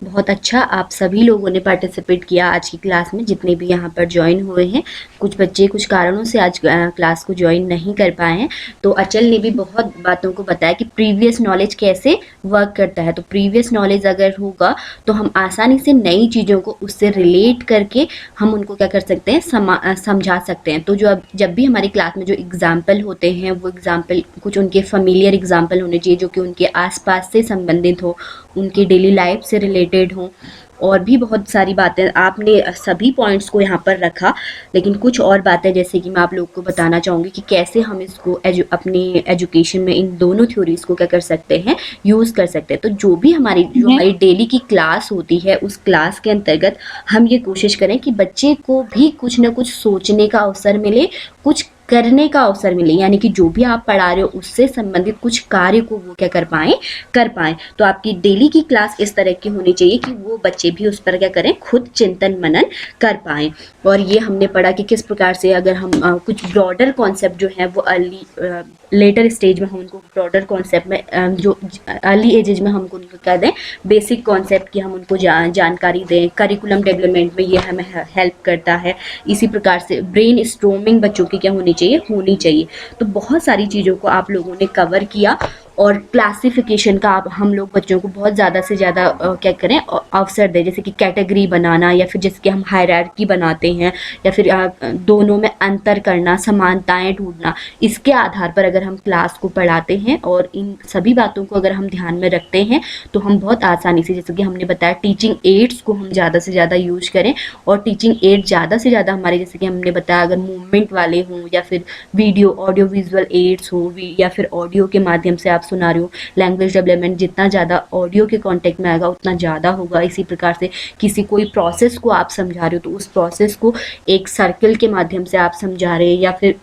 बहुत अच्छा, आप सभी लोगों ने पार्टिसिपेट किया आज की क्लास में, जितने भी यहाँ पर ज्वाइन हुए हैं। कुछ बच्चे कुछ कारणों से आज क्लास को ज्वाइन नहीं कर पाए हैं, तो अचल ने भी बहुत बातों को बताया कि प्रीवियस नॉलेज कैसे वर्क करता है। तो प्रीवियस नॉलेज अगर होगा तो हम आसानी से नई चीज़ों को उससे रिलेट करके हम उनको क्या कर सकते हैं, समझा सकते हैं। तो जब भी हमारी क्लास में जो एग्जाम्पल होते हैं वो एग्जाम्पल कुछ उनके फेमिलियर एग्जाम्पल होने चाहिए, जो कि उनके आसपास से संबंधित हो, उनकी डेली लाइफ से रिलेटेड हो। और भी बहुत सारी बातें आपने सभी पॉइंट्स को यहाँ पर रखा, लेकिन कुछ और बातें जैसे कि मैं आप लोग को बताना चाहूँगी कि कैसे हम इसको अपनी एजुकेशन में इन दोनों थ्योरीज को क्या कर सकते हैं, यूज़ कर सकते हैं। तो जो हमारी डेली की क्लास होती है उस क्लास के अंतर्गत हम ये कोशिश करें कि बच्चे को भी कुछ ना कुछ सोचने का अवसर मिले, कुछ करने का अवसर मिले, यानी कि जो भी आप पढ़ा रहे हो उससे संबंधित कुछ कार्य को वो क्या कर पाएँ। तो आपकी डेली की क्लास इस तरह की होनी चाहिए कि वो बच्चे भी उस पर क्या करें, खुद चिंतन मनन कर पाएँ। और ये हमने पढ़ा कि किस प्रकार से अगर हम कुछ ब्रॉडर कॉन्सेप्ट जो है वो लेटर स्टेज में हम उनको ब्रॉडर कॉन्सेप्ट में जो अर्ली एजेज में हमको उनको क्या दें, बेसिक कॉन्सेप्ट की हम उनको जानकारी दें। करिकुलम डेवलपमेंट में ये हमें हेल्प करता है। इसी प्रकार से ब्रेन स्टॉर्मिंग बच्चों की क्या होनी चाहिए। तो बहुत सारी चीज़ों को आप लोगों ने कवर किया और क्लासिफिकेशन का आप हम लोग बच्चों को बहुत ज़्यादा से ज़्यादा क्या करें, अवसर दें, जैसे कि कैटेगरी बनाना या फिर जैसे कि हम हायरार्की बनाते हैं या फिर दोनों में अंतर करना, समानताएं ढूंढना। इसके आधार पर अगर हम क्लास को पढ़ाते हैं और इन सभी बातों को अगर हम ध्यान में रखते हैं तो हम बहुत आसानी से, जैसे कि हमने बताया, टीचिंग एड्स को हम ज़्यादा से ज़्यादा यूज करें। और टीचिंग एड ज़्यादा से ज़्यादा हमारे, जैसे कि हमने बताया, अगर मूवमेंट वाले हों या फिर वीडियो ऑडियो विजुअल एड्स हो या फिर ऑडियो के माध्यम से आप सुना रहे हो। लैंग्वेज डेवलपमेंट जितना ज़्यादा ऑडियो के कांटेक्ट में आएगा उतना ज़्यादा होगा। इसी प्रकार से किसी कोई प्रोसेस को आप समझा रहे हो तो उस प्रोसेस को एक सर्कल के माध्यम से आप समझा रहे हैं या फिर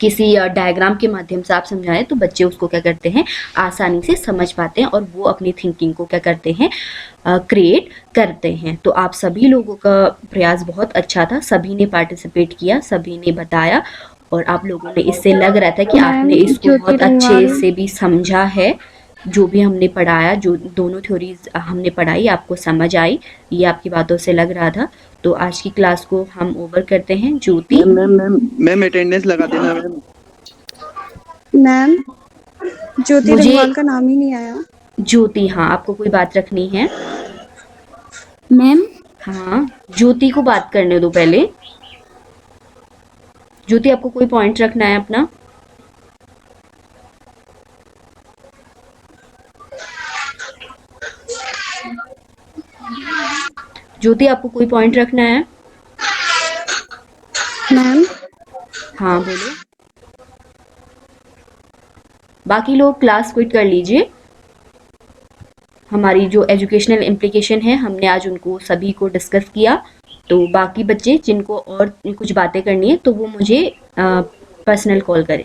किसी डायग्राम के माध्यम से आप समझाएं तो बच्चे उसको क्या करते हैं, आसानी से समझ पाते हैं और वो अपनी थिंकिंग को क्या करते हैं, क्रिएट करते हैं। तो आप सभी लोगों का प्रयास बहुत अच्छा था, सभी ने पार्टिसिपेट किया, सभी ने बताया और आप लोगों ने, इससे लग रहा था कि आपने इसको बहुत अच्छे से भी समझा है। जो भी हमने पढ़ाया, जो दोनों थ्योरीज हमने पढ़ाई, आपको समझ आई, ये आपकी बातों से लग रहा था। तो आज की क्लास को हम ओवर करते हैं। ज्योति मैम अटेंडेंस लगा देना। मैम ज्योति रंगवाल का नाम ही नहीं आया। ज्योति, हाँ, आपको कोई बात रखनी है? मैम हाँ, ज्योति को बात करने दो पहले। ज्योति, आपको कोई पॉइंट रखना है अपना? ज्योति, आपको कोई पॉइंट रखना है? मैम हाँ बोलो। बाकी लोग क्लास क्विट कर लीजिए। हमारी जो एजुकेशनल इम्प्लीकेशन है हमने आज उनको सभी को डिस्कस किया। तो बाकी बच्चे जिनको और कुछ बातें करनी है तो वो मुझे पर्सनल कॉल करें।